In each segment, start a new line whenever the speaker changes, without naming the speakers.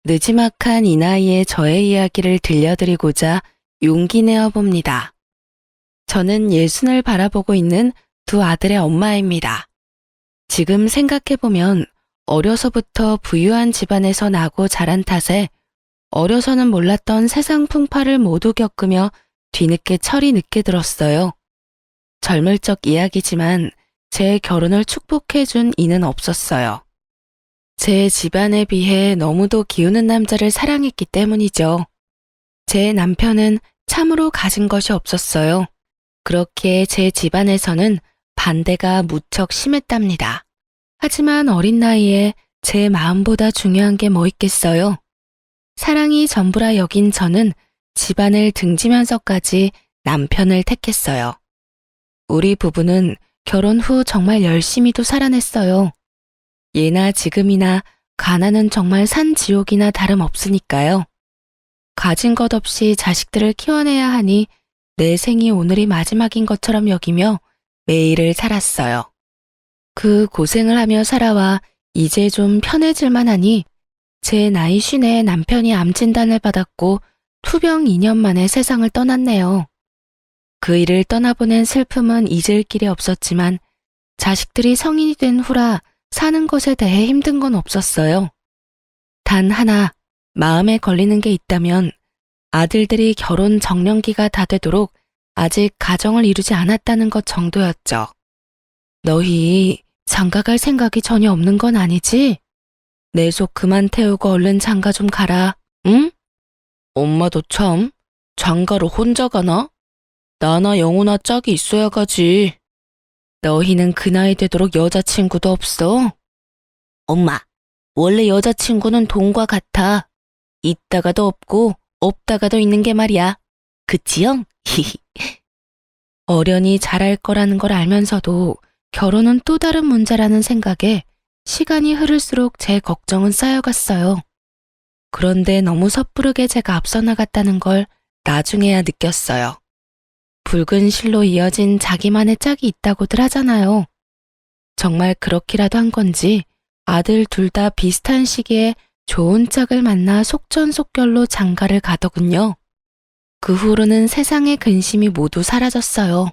느지막한 이 나이에 저의 이야기를 들려드리고자 용기 내어 봅니다. 저는 예순을 바라보고 있는 두 아들의 엄마입니다. 지금 생각해보면 어려서부터 부유한 집안에서 나고 자란 탓에 어려서는 몰랐던 세상 풍파를 모두 겪으며 뒤늦게 철이 늦게 들었어요. 젊을 적 이야기지만 제 결혼을 축복해준 이는 없었어요. 제 집안에 비해 너무도 기우는 남자를 사랑했기 때문이죠. 제 남편은 참으로 가진 것이 없었어요. 그렇기에 제 집안에서는 반대가 무척 심했답니다. 하지만 어린 나이에 제 마음보다 중요한 게 뭐 있겠어요? 사랑이 전부라 여긴 저는 집안을 등지면서까지 남편을 택했어요. 우리 부부는 결혼 후 정말 열심히도 살아냈어요. 예나 지금이나 가난은 정말 산지옥이나 다름없으니까요. 가진 것 없이 자식들을 키워내야 하니 내 생이 오늘이 마지막인 것처럼 여기며 매일을 살았어요. 그 고생을 하며 살아와 이제 좀 편해질만 하니 제 나이 50에 남편이 암 진단을 받았고 투병 2년 만에 세상을 떠났네요. 그 일을 떠나보낸 슬픔은 잊을 길이 없었지만 자식들이 성인이 된 후라 사는 것에 대해 힘든 건 없었어요. 단 하나 마음에 걸리는 게 있다면 아들들이 결혼 정년기가 다 되도록 아직 가정을 이루지 않았다는 것 정도였죠. 너희 장가 갈 생각이 전혀 없는 건 아니지? 내 속 그만 태우고 얼른 장가 좀 가라, 응? 엄마도 참, 장가를 혼자 가나? 나나 영훈아 짝이 있어야 가지. 너희는 그 나이 되도록 여자친구도 없어? 엄마, 원래 여자친구는 돈과 같아. 있다가도 없고 없다가도 있는 게 말이야. 그치영? 어련히 잘할 거라는 걸 알면서도 결혼은 또 다른 문제라는 생각에 시간이 흐를수록 제 걱정은 쌓여갔어요. 그런데 너무 섣부르게 제가 앞서 나갔다는 걸 나중에야 느꼈어요. 붉은 실로 이어진 자기만의 짝이 있다고들 하잖아요. 정말 그렇기라도 한 건지 아들 둘 다 비슷한 시기에 좋은 짝을 만나 속전속결로 장가를 가더군요. 그 후로는 세상의 근심이 모두 사라졌어요.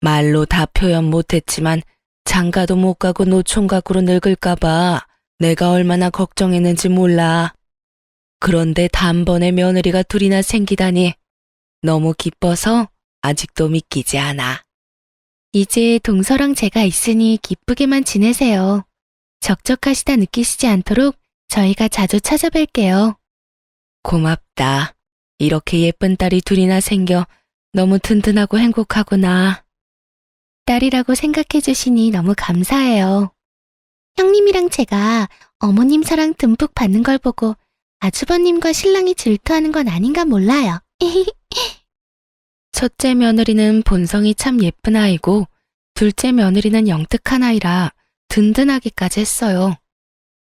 말로 다 표현 못했지만 장가도 못 가고 노총각으로 늙을까봐 내가 얼마나 걱정했는지 몰라. 그런데 단번에 며느리가 둘이나 생기다니 너무 기뻐서 아직도 믿기지 않아. 이제 동서랑 제가 있으니 기쁘게만 지내세요. 적적하시다 느끼시지 않도록 저희가 자주 찾아뵐게요. 고맙다. 이렇게 예쁜 딸이 둘이나 생겨 너무 든든하고 행복하구나. 딸이라고 생각해 주시니 너무 감사해요. 형님이랑 제가 어머님 사랑 듬뿍 받는 걸 보고 아주버님과 신랑이 질투하는 건 아닌가 몰라요. 첫째 며느리는 본성이 참 예쁜 아이고 둘째 며느리는 영특한 아이라 든든하기까지 했어요.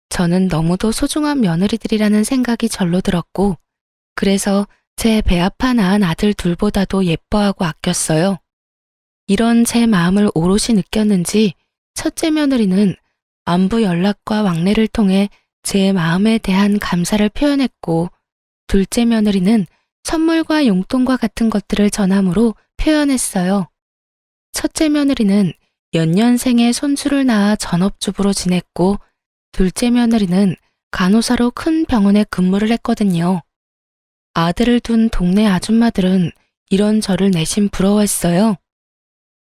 저는 너무도 소중한 며느리들이라는 생각이 절로 들었고 그래서 제 배 아파 낳은 아들 둘보다도 예뻐하고 아꼈어요. 이런 제 마음을 오롯이 느꼈는지 첫째 며느리는 안부 연락과 왕래를 통해 제 마음에 대한 감사를 표현했고 둘째 며느리는 선물과 용돈과 같은 것들을 전함으로 표현했어요. 첫째 며느리는 연년생에 손주를 낳아 전업주부로 지냈고 둘째 며느리는 간호사로 큰 병원에 근무를 했거든요. 아들을 둔 동네 아줌마들은 이런 저를 내심 부러워했어요.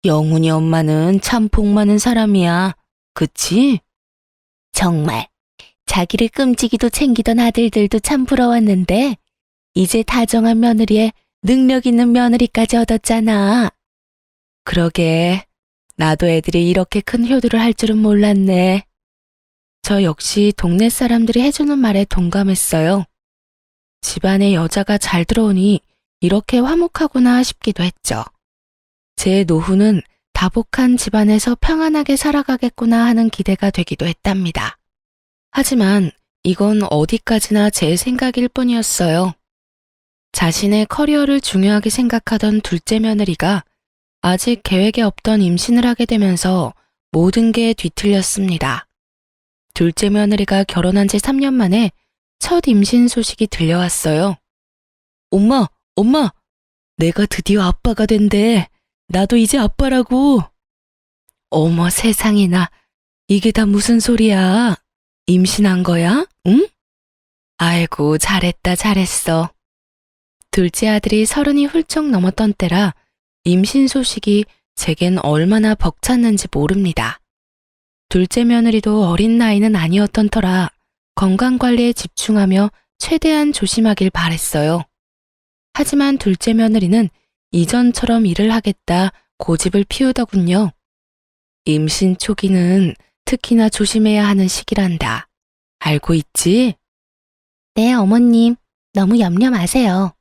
영훈이 엄마는 참 복 많은 사람이야. 그치? 정말 자기를 끔찍이도 챙기던 아들들도 참 부러웠는데 이제 다정한 며느리에 능력 있는 며느리까지 얻었잖아. 그러게 나도 애들이 이렇게 큰 효도를 할 줄은 몰랐네. 저 역시 동네 사람들이 해주는 말에 동감했어요. 집안에 여자가 잘 들어오니 이렇게 화목하구나 싶기도 했죠. 제 노후는 다복한 집안에서 평안하게 살아가겠구나 하는 기대가 되기도 했답니다. 하지만 이건 어디까지나 제 생각일 뿐이었어요. 자신의 커리어를 중요하게 생각하던 둘째 며느리가 아직 계획에 없던 임신을 하게 되면서 모든 게 뒤틀렸습니다. 둘째 며느리가 결혼한 지 3년 만에 첫 임신 소식이 들려왔어요. 엄마, 엄마, 내가 드디어 아빠가 된대. 나도 이제 아빠라고. 어머 세상에나, 이게 다 무슨 소리야? 임신한 거야? 응? 아이고, 잘했다, 잘했어. 둘째 아들이 30이 훌쩍 넘었던 때라 임신 소식이 제겐 얼마나 벅찼는지 모릅니다. 둘째 며느리도 어린 나이는 아니었던 터라 건강관리에 집중하며 최대한 조심하길 바랬어요. 하지만 둘째 며느리는 이전처럼 일을 하겠다 고집을 피우더군요. 임신 초기는 특히나 조심해야 하는 시기란다. 알고 있지? 네, 어머님. 너무 염려 마세요.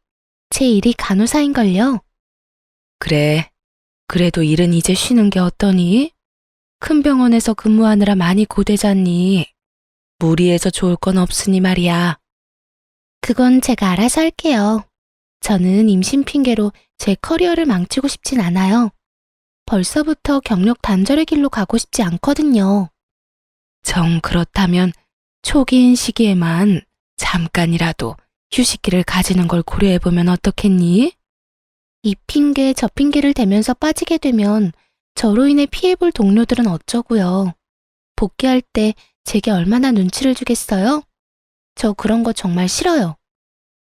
제 일이 간호사인걸요. 그래. 그래도 일은 이제 쉬는 게 어떠니? 큰 병원에서 근무하느라 많이 고되잖니. 무리해서 좋을 건 없으니 말이야. 그건 제가 알아서 할게요. 저는 임신 핑계로 제 커리어를 망치고 싶진 않아요. 벌써부터 경력 단절의 길로 가고 싶지 않거든요. 정 그렇다면 초기인 시기에만 잠깐이라도 휴식기를 가지는 걸 고려해보면 어떻겠니? 이 핑계 저 핑계를 대면서 빠지게 되면 저로 인해 피해볼 동료들은 어쩌고요. 복귀할 때 제게 얼마나 눈치를 주겠어요? 저 그런 거 정말 싫어요.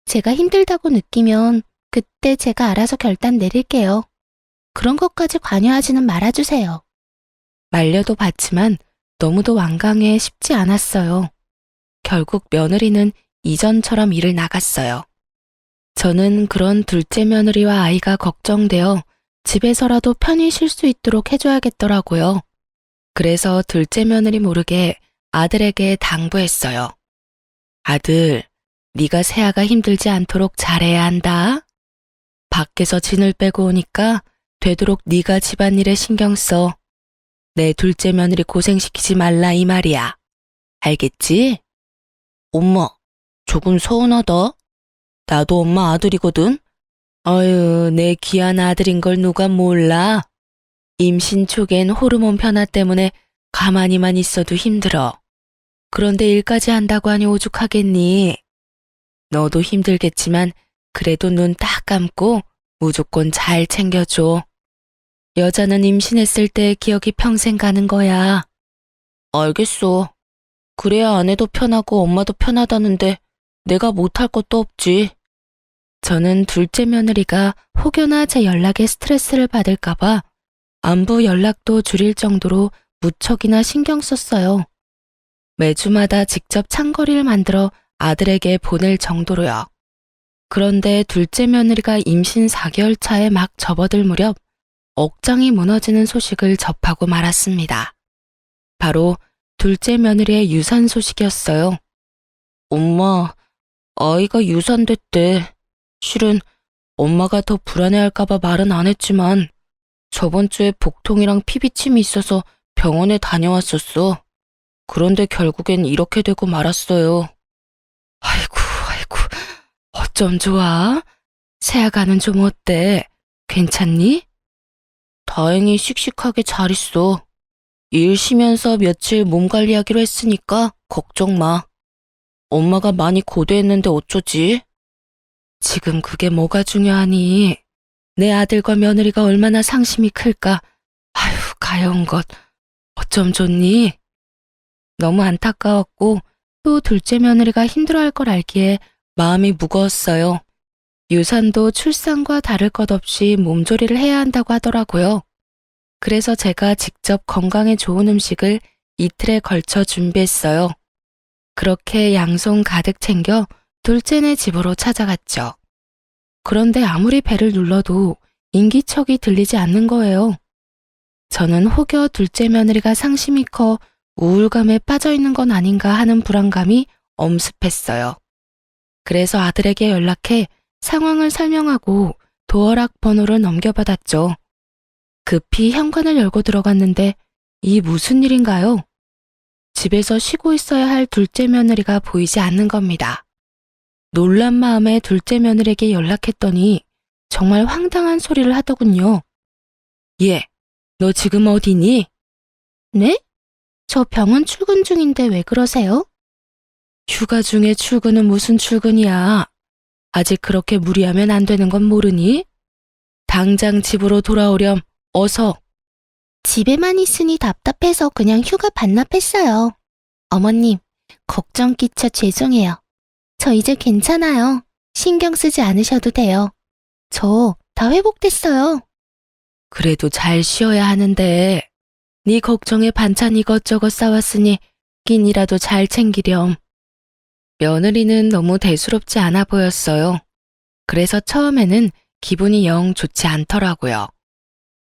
제가 힘들다고 느끼면 그때 제가 알아서 결단 내릴게요. 그런 것까지 관여하지는 말아주세요. 말려도 봤지만 너무도 완강해 쉽지 않았어요. 결국 며느리는 이전처럼 일을 나갔어요. 저는 그런 둘째 며느리와 아이가 걱정되어 집에서라도 편히 쉴 수 있도록 해줘야겠더라고요. 그래서 둘째 며느리 모르게 아들에게 당부했어요. 아들, 네가 새아가 힘들지 않도록 잘해야 한다. 밖에서 진을 빼고 오니까 되도록 네가 집안일에 신경 써. 내 둘째 며느리 고생시키지 말라 이 말이야. 알겠지? 엄마, 조금 서운하다. 나도 엄마 아들이거든. 어휴, 내 귀한 아들인 걸 누가 몰라. 임신 초기엔 호르몬 변화 때문에 가만히만 있어도 힘들어. 그런데 일까지 한다고 하니 오죽하겠니? 너도 힘들겠지만 그래도 눈 딱 감고 무조건 잘 챙겨줘. 여자는 임신했을 때 기억이 평생 가는 거야. 알겠어. 그래야 아내도 편하고 엄마도 편하다는데 내가 못할 것도 없지. 저는 둘째 며느리가 혹여나 제 연락에 스트레스를 받을까봐 안부 연락도 줄일 정도로 무척이나 신경 썼어요. 매주마다 직접 창거리를 만들어 아들에게 보낼 정도로요. 그런데 둘째 며느리가 임신 4개월 차에 막 접어들 무렵 억장이 무너지는 소식을 접하고 말았습니다. 바로 둘째 며느리의 유산 소식이었어요. 엄마, 아이가 유산됐대. 실은 엄마가 더 불안해할까봐 말은 안 했지만 저번 주에 복통이랑 피비침이 있어서 병원에 다녀왔었어. 그런데 결국엔 이렇게 되고 말았어요. 아이고, 아이고, 어쩜 좋아? 새아가는 좀 어때? 괜찮니? 다행히 씩씩하게 잘 있어. 일 쉬면서 며칠 몸 관리하기로 했으니까 걱정 마. 엄마가 많이 고대했는데 어쩌지? 지금 그게 뭐가 중요하니? 내 아들과 며느리가 얼마나 상심이 클까? 아휴, 가여운 것. 어쩜 좋니? 너무 안타까웠고 또 둘째 며느리가 힘들어할 걸 알기에 마음이 무거웠어요. 유산도 출산과 다를 것 없이 몸조리를 해야 한다고 하더라고요. 그래서 제가 직접 건강에 좋은 음식을 이틀에 걸쳐 준비했어요. 그렇게 양손 가득 챙겨 둘째네 집으로 찾아갔죠. 그런데 아무리 배를 눌러도 인기척이 들리지 않는 거예요. 저는 혹여 둘째 며느리가 상심이 커 우울감에 빠져 있는 건 아닌가 하는 불안감이 엄습했어요. 그래서 아들에게 연락해 상황을 설명하고 도어락 번호를 넘겨받았죠. 급히 현관을 열고 들어갔는데 이 무슨 일인가요? 집에서 쉬고 있어야 할 둘째 며느리가 보이지 않는 겁니다. 놀란 마음에 둘째 며느리에게 연락했더니 정말 황당한 소리를 하더군요. 얘, 너 지금 어디니? 네? 저 병원 출근 중인데 왜 그러세요? 휴가 중에 출근은 무슨 출근이야? 아직 그렇게 무리하면 안 되는 건 모르니? 당장 집으로 돌아오렴. 어서.
집에만 있으니 답답해서 그냥 휴가 반납했어요. 어머님, 걱정 끼쳐 죄송해요. 저 이제 괜찮아요. 신경 쓰지 않으셔도 돼요. 저 다 회복됐어요.
그래도 잘 쉬어야 하는데. 네 걱정에 반찬 이것저것 싸왔으니 끼니라도 잘 챙기렴. 며느리는 너무 대수롭지 않아 보였어요. 그래서 처음에는 기분이 영 좋지 않더라고요.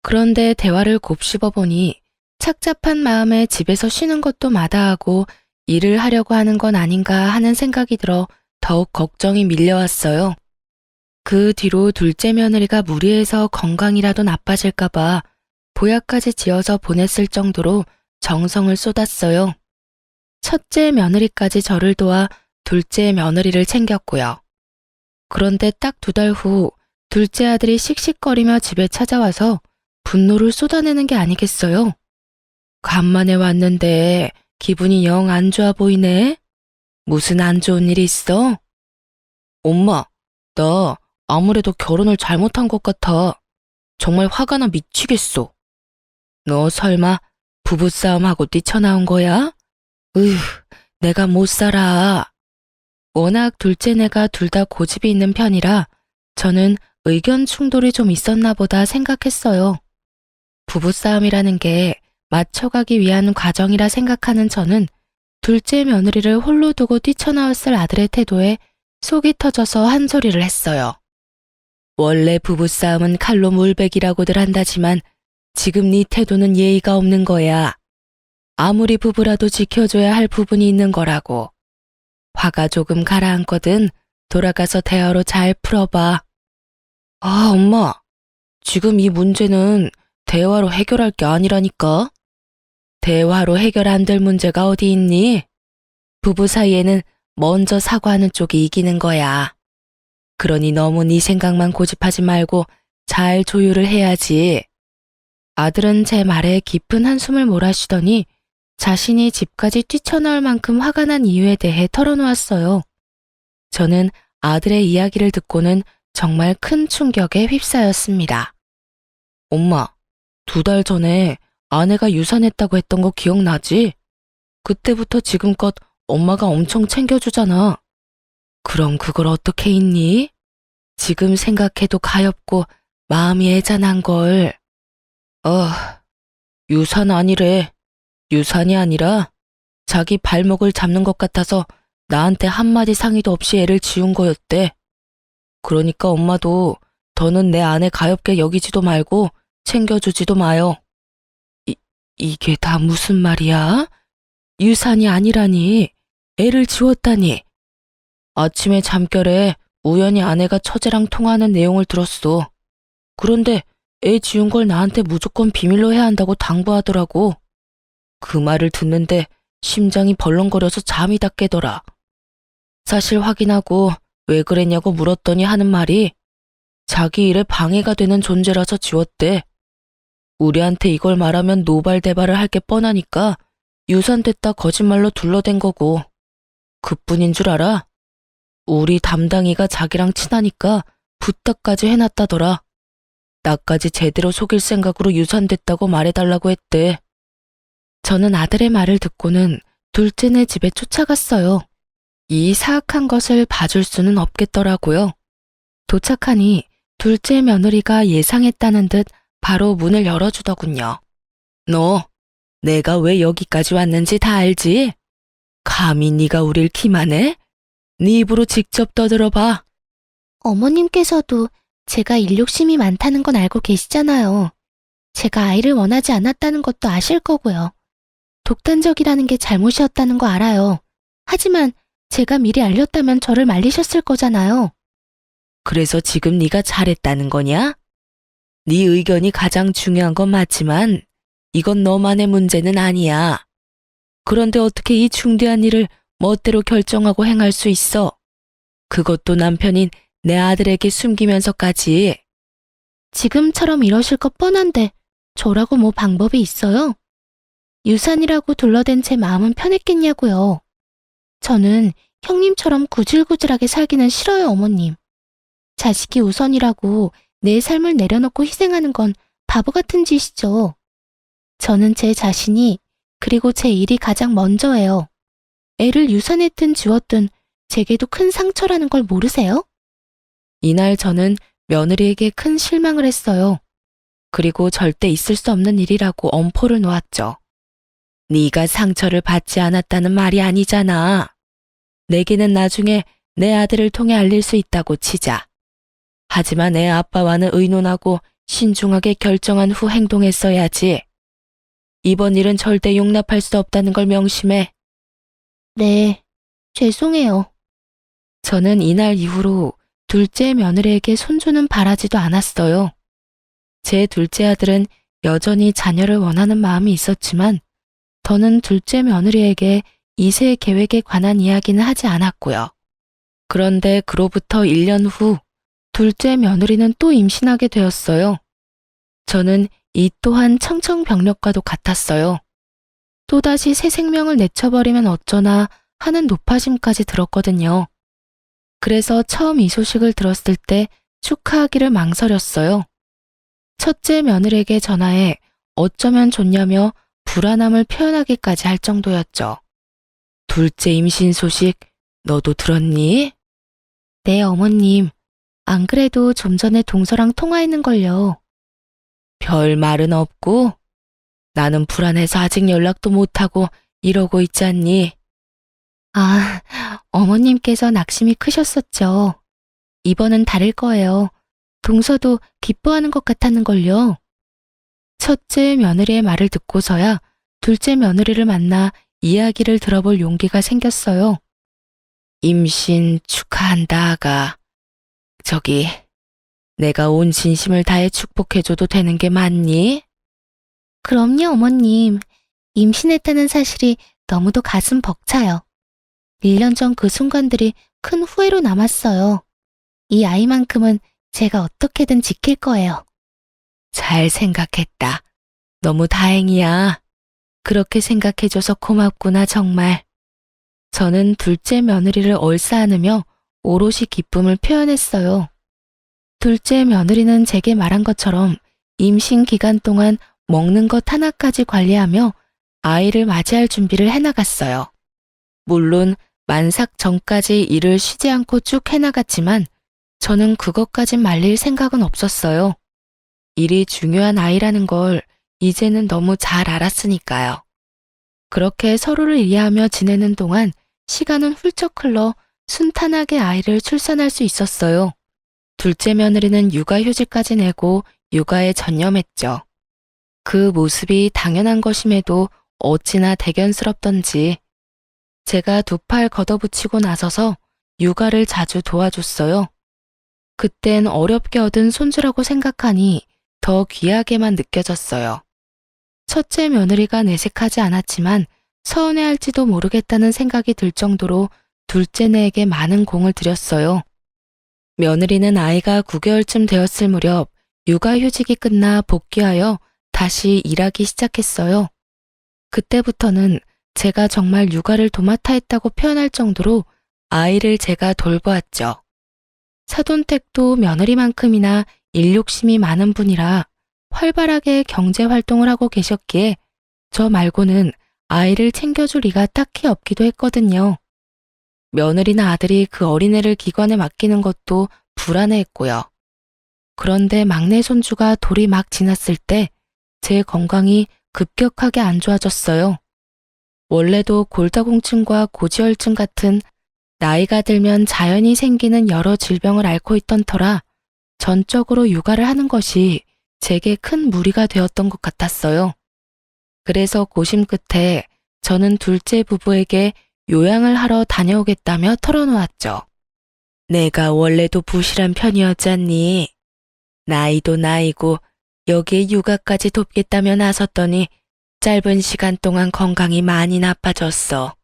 그런데 대화를 곱씹어 보니 착잡한 마음에 집에서 쉬는 것도 마다하고 일을 하려고 하는 건 아닌가 하는 생각이 들어 더욱 걱정이 밀려왔어요. 그 뒤로 둘째 며느리가 무리해서 건강이라도 나빠질까봐 보약까지 지어서 보냈을 정도로 정성을 쏟았어요. 첫째 며느리까지 저를 도와 둘째 며느리를 챙겼고요. 그런데 딱 2달 후 둘째 아들이 씩씩거리며 집에 찾아와서 분노를 쏟아내는 게 아니겠어요? 간만에 왔는데 기분이 영 안 좋아 보이네? 무슨 안 좋은 일 있어? 엄마, 나 아무래도 결혼을 잘못한 것 같아. 정말 화가 나 미치겠어. 너 설마 부부싸움하고 뛰쳐나온 거야? 으휴, 내가 못 살아. 워낙 둘째네가 둘 다 고집이 있는 편이라 저는 의견 충돌이 좀 있었나 보다 생각했어요. 부부싸움이라는 게 맞춰가기 위한 과정이라 생각하는 저는 둘째 며느리를 홀로 두고 뛰쳐나왔을 아들의 태도에 속이 터져서 한 소리를 했어요. 원래 부부싸움은 칼로 물베기라고들 한다지만 지금 네 태도는 예의가 없는 거야. 아무리 부부라도 지켜줘야 할 부분이 있는 거라고. 화가 조금 가라앉거든 돌아가서 대화로 잘 풀어봐. 아, 엄마. 지금 이 문제는 대화로 해결할 게 아니라니까. 대화로 해결 안 될 문제가 어디 있니? 부부 사이에는 먼저 사과하는 쪽이 이기는 거야. 그러니 너무 네 생각만 고집하지 말고 잘 조율을 해야지. 아들은 제 말에 깊은 한숨을 몰아쉬더니 자신이 집까지 뛰쳐나올 만큼 화가 난 이유에 대해 털어놓았어요. 저는 아들의 이야기를 듣고는 정말 큰 충격에 휩싸였습니다. 엄마, 2달 전에 아내가 유산했다고 했던 거 기억나지? 그때부터 지금껏 엄마가 엄청 챙겨주잖아. 그럼 그걸 어떻게 잊니? 지금 생각해도 가엾고 마음이 애잔한 걸. 유산 아니래. 유산이 아니라 자기 발목을 잡는 것 같아서 나한테 한마디 상의도 없이 애를 지운 거였대. 그러니까 엄마도 더는 내 아내 가엾게 여기지도 말고 챙겨주지도 마요. 이게 다 무슨 말이야? 유산이 아니라니. 애를 지웠다니. 아침에 잠결에 우연히 아내가 처제랑 통화하는 내용을 들었어. 그런데 애 지운 걸 나한테 무조건 비밀로 해야 한다고 당부하더라고. 그 말을 듣는데 심장이 벌렁거려서 잠이 다 깨더라. 사실 확인하고 왜 그랬냐고 물었더니 하는 말이 자기 일에 방해가 되는 존재라서 지웠대. 우리한테 이걸 말하면 노발대발을 할 게 뻔하니까 유산됐다 거짓말로 둘러댄 거고. 그뿐인 줄 알아? 우리 담당이가 자기랑 친하니까 부탁까지 해놨다더라. 나까지 제대로 속일 생각으로 유산됐다고 말해달라고 했대. 저는 아들의 말을 듣고는 둘째네 집에 쫓아갔어요. 이 사악한 것을 봐줄 수는 없겠더라고요. 도착하니 둘째 며느리가 예상했다는 듯 바로 문을 열어주더군요. 너, 내가 왜 여기까지 왔는지 다 알지? 감히 네가 우릴 기만해? 네 입으로 직접 떠들어봐.
어머님께서도 제가 일욕심이 많다는 건 알고 계시잖아요. 제가 아이를 원하지 않았다는 것도 아실 거고요. 독단적이라는 게 잘못이었다는 거 알아요. 하지만 제가 미리 알렸다면 저를 말리셨을 거잖아요.
그래서 지금 네가 잘했다는 거냐? 네 의견이 가장 중요한 건 맞지만 이건 너만의 문제는 아니야. 그런데 어떻게 이 중대한 일을 멋대로 결정하고 행할 수 있어? 그것도 남편인 내 아들에게 숨기면서까지.
지금처럼 이러실 것 뻔한데 저라고 뭐 방법이 있어요? 유산이라고 둘러댄 제 마음은 편했겠냐고요. 저는 형님처럼 구질구질하게 살기는 싫어요, 어머님. 자식이 우선이라고 내 삶을 내려놓고 희생하는 건 바보 같은 짓이죠. 저는 제 자신이 그리고 제 일이 가장 먼저예요. 애를 유산했든 지웠든 제게도 큰 상처라는 걸 모르세요?
이날 저는 며느리에게 큰 실망을 했어요. 그리고 절대 있을 수 없는 일이라고 엄포를 놓았죠. 네가 상처를 받지 않았다는 말이 아니잖아. 내게는 나중에 내 아들을 통해 알릴 수 있다고 치자. 하지만 애 아빠와는 의논하고 신중하게 결정한 후 행동했어야지. 이번 일은 절대 용납할 수 없다는 걸 명심해.
네, 죄송해요.
저는 이날 이후로 둘째 며느리에게 손주는 바라지도 않았어요. 제 둘째 아들은 여전히 자녀를 원하는 마음이 있었지만 더는 둘째 며느리에게 이세 계획에 관한 이야기는 하지 않았고요. 그런데 그로부터 1년 후 둘째 며느리는 또 임신하게 되었어요. 저는 이 또한 청천벽력과도 같았어요. 또다시 새 생명을 내쳐버리면 어쩌나 하는 높아심까지 들었거든요. 그래서 처음 이 소식을 들었을 때 축하하기를 망설였어요. 첫째 며느리에게 전화해 어쩌면 좋냐며 불안함을 표현하기까지 할 정도였죠. 둘째 임신 소식 너도 들었니?
네, 어머님. 안 그래도 좀 전에 동서랑 통화했는걸요.
별 말은 없고? 나는 불안해서 아직 연락도 못하고 이러고 있지 않니?
아, 어머님께서 낙심이 크셨었죠. 이번은 다를 거예요. 동서도 기뻐하는 것 같았는걸요.
첫째 며느리의 말을 듣고서야 둘째 며느리를 만나 이야기를 들어볼 용기가 생겼어요. 임신 축하한다, 아가. 저기, 내가 온 진심을 다해 축복해줘도 되는 게 맞니?
그럼요, 어머님. 임신했다는 사실이 너무도 가슴 벅차요. 1년 전 그 순간들이 큰 후회로 남았어요. 이 아이만큼은 제가 어떻게든 지킬 거예요.
잘 생각했다. 너무 다행이야. 그렇게 생각해줘서 고맙구나, 정말. 저는 둘째 며느리를 얼싸안으며 오롯이 기쁨을 표현했어요. 둘째 며느리는 제게 말한 것처럼 임신 기간 동안 먹는 것 하나까지 관리하며 아이를 맞이할 준비를 해나갔어요. 물론 만삭 전까지 일을 쉬지 않고 쭉 해나갔지만 저는 그것까진 말릴 생각은 없었어요. 일이 중요한 아이라는 걸 이제는 너무 잘 알았으니까요. 그렇게 서로를 이해하며 지내는 동안 시간은 훌쩍 흘러 순탄하게 아이를 출산할 수 있었어요. 둘째 며느리는 육아휴직까지 내고 육아에 전념했죠. 그 모습이 당연한 것임에도 어찌나 대견스럽던지 제가 두 팔 걷어붙이고 나서서 육아를 자주 도와줬어요. 그땐 어렵게 얻은 손주라고 생각하니 더 귀하게만 느껴졌어요. 첫째 며느리가 내색하지 않았지만 서운해할지도 모르겠다는 생각이 들 정도로 둘째네에게 많은 공을 들였어요. 며느리는 아이가 9개월쯤 되었을 무렵 육아휴직이 끝나 복귀하여 다시 일하기 시작했어요. 그때부터는 제가 정말 육아를 도맡아 했다고 표현할 정도로 아이를 제가 돌보았죠. 사돈댁도 며느리만큼이나 일욕심이 많은 분이라 활발하게 경제 활동을 하고 계셨기에 저 말고는 아이를 챙겨줄 리가 딱히 없기도 했거든요. 며느리나 아들이 그 어린애를 기관에 맡기는 것도 불안해했고요. 그런데 막내 손주가 돌이 막 지났을 때 제 건강이 급격하게 안 좋아졌어요. 원래도 골다공증과 고지혈증 같은 나이가 들면 자연히 생기는 여러 질병을 앓고 있던 터라 전적으로 육아를 하는 것이 제게 큰 무리가 되었던 것 같았어요. 그래서 고심 끝에 저는 둘째 부부에게 요양을 하러 다녀오겠다며 털어놓았죠. 내가 원래도 부실한 편이었잖니. 나이도 나이고 여기에 육아까지 돕겠다며 나섰더니 짧은 시간 동안 건강이 많이 나빠졌어.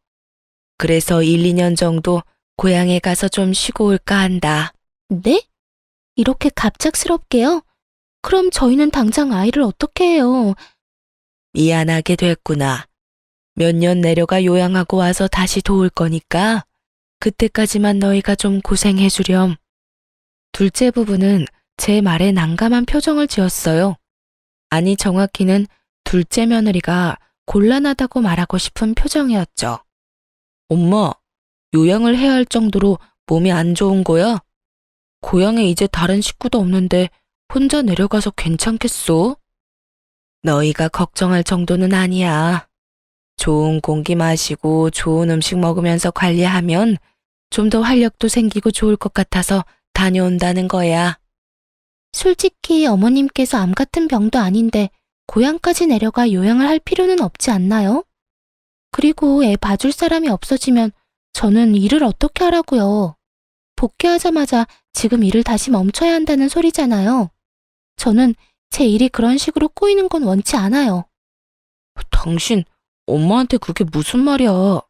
그래서 1, 2년 정도 고향에 가서 좀 쉬고 올까 한다.
네? 이렇게 갑작스럽게요? 그럼 저희는 당장 아이를 어떻게 해요?
미안하게 됐구나. 몇 년 내려가 요양하고 와서 다시 도울 거니까 그때까지만 너희가 좀 고생해 주렴. 둘째 부부는 제 말에 난감한 표정을 지었어요. 아니, 정확히는 둘째 며느리가 곤란하다고 말하고 싶은 표정이었죠. 엄마, 요양을 해야 할 정도로 몸이 안 좋은 거야? 고향에 이제 다른 식구도 없는데 혼자 내려가서 괜찮겠어? 너희가 걱정할 정도는 아니야. 좋은 공기 마시고 좋은 음식 먹으면서 관리하면 좀 더 활력도 생기고 좋을 것 같아서 다녀온다는 거야.
솔직히 어머님께서 암 같은 병도 아닌데 고향까지 내려가 요양을 할 필요는 없지 않나요? 그리고 애 봐줄 사람이 없어지면 저는 일을 어떻게 하라고요? 복귀하자마자 지금 일을 다시 멈춰야 한다는 소리잖아요. 저는 제 일이 그런 식으로 꼬이는 건 원치 않아요.
당신, 엄마한테 그게 무슨 말이야.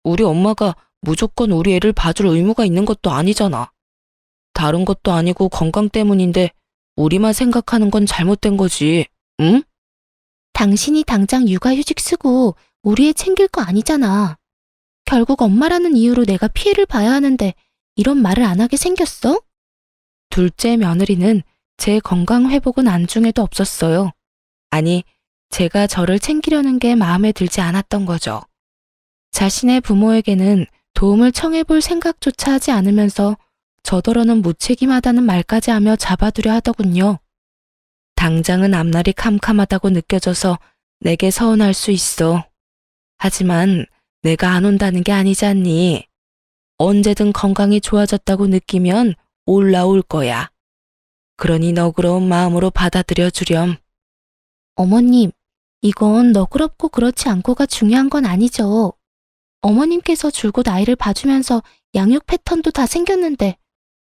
우리 엄마가 무조건 우리 애를 봐줄 의무가 있는 것도 아니잖아. 다른 것도 아니고 건강 때문인데 우리만 생각하는 건 잘못된 거지, 응?
당신이 당장 육아휴직 쓰고 우리 애 챙길 거 아니잖아. 결국 엄마라는 이유로 내가 피해를 봐야 하는데 이런 말을 안 하게 생겼어?
둘째 며느리는 제 건강 회복은 안중에도 없었어요. 아니, 제가 저를 챙기려는 게 마음에 들지 않았던 거죠. 자신의 부모에게는 도움을 청해볼 생각조차 하지 않으면서 저더러는 무책임하다는 말까지 하며 잡아두려 하더군요. 당장은 앞날이 캄캄하다고 느껴져서 내게 서운할 수 있어. 하지만 내가 안 온다는 게 아니지 않니? 언제든 건강이 좋아졌다고 느끼면 올라올 거야. 그러니 너그러운 마음으로 받아들여 주렴.
어머님, 이건 너그럽고 그렇지 않고가 중요한 건 아니죠. 어머님께서 줄곧 아이를 봐주면서 양육 패턴도 다 생겼는데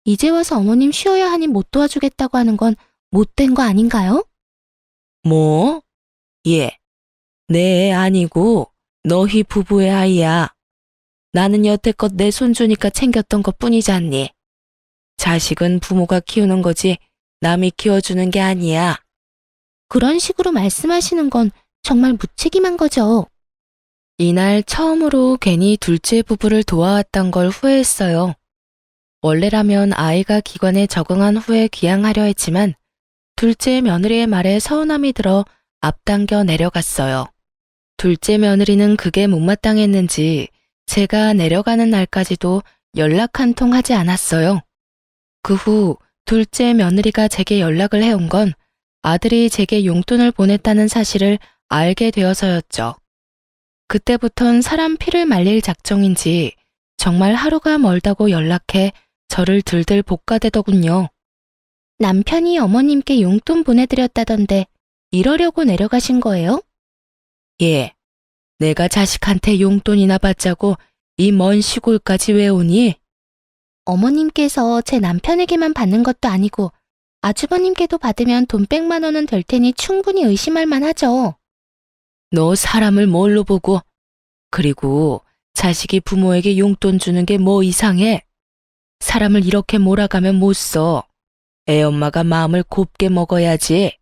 이제 와서 어머님 쉬어야 하니 못 도와주겠다고 하는 건 못된 거 아닌가요?
뭐? 예, 내 애 아니고 너희 부부의 아이야. 나는 여태껏 내 손주니까 챙겼던 것 뿐이지 않니? 자식은 부모가 키우는 거지 남이 키워주는 게 아니야.
그런 식으로 말씀하시는 건 정말 무책임한 거죠.
이날 처음으로 괜히 둘째 부부를 도와왔던 걸 후회했어요. 원래라면 아이가 기관에 적응한 후에 귀향하려 했지만 둘째 며느리의 말에 서운함이 들어 앞당겨 내려갔어요. 둘째 며느리는 그게 못마땅했는지 제가 내려가는 날까지도 연락 한 통 하지 않았어요. 그 후 둘째 며느리가 제게 연락을 해온 건 아들이 제게 용돈을 보냈다는 사실을 알게 되어서였죠. 그때부턴 사람 피를 말릴 작정인지 정말 하루가 멀다고 연락해 저를 들들 볶아대더군요.
남편이 어머님께 용돈 보내드렸다던데 이러려고 내려가신 거예요?
예, 내가 자식한테 용돈이나 받자고 이 먼 시골까지 왜 오니?
어머님께서 제 남편에게만 받는 것도 아니고 아주버님께도 받으면 돈 100만 원은 될 테니 충분히 의심할 만하죠.
너 사람을 뭘로 보고? 그리고 자식이 부모에게 용돈 주는 게 뭐 이상해? 사람을 이렇게 몰아가면 못 써. 애 엄마가 마음을 곱게 먹어야지.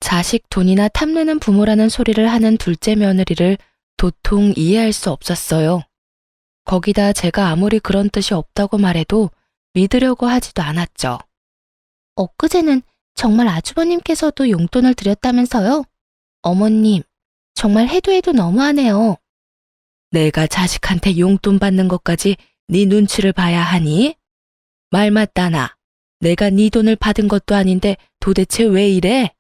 자식 돈이나 탐내는 부모라는 소리를 하는 둘째 며느리를 도통 이해할 수 없었어요. 거기다 제가 아무리 그런 뜻이 없다고 말해도 믿으려고 하지도 않았죠.
엊그제는 정말 아주버님께서도 용돈을 드렸다면서요? 어머님, 정말 해도 해도 너무하네요.
내가 자식한테 용돈 받는 것까지 네 눈치를 봐야 하니? 말 맞다나. 내가 네 돈을 받은 것도 아닌데 도대체 왜 이래?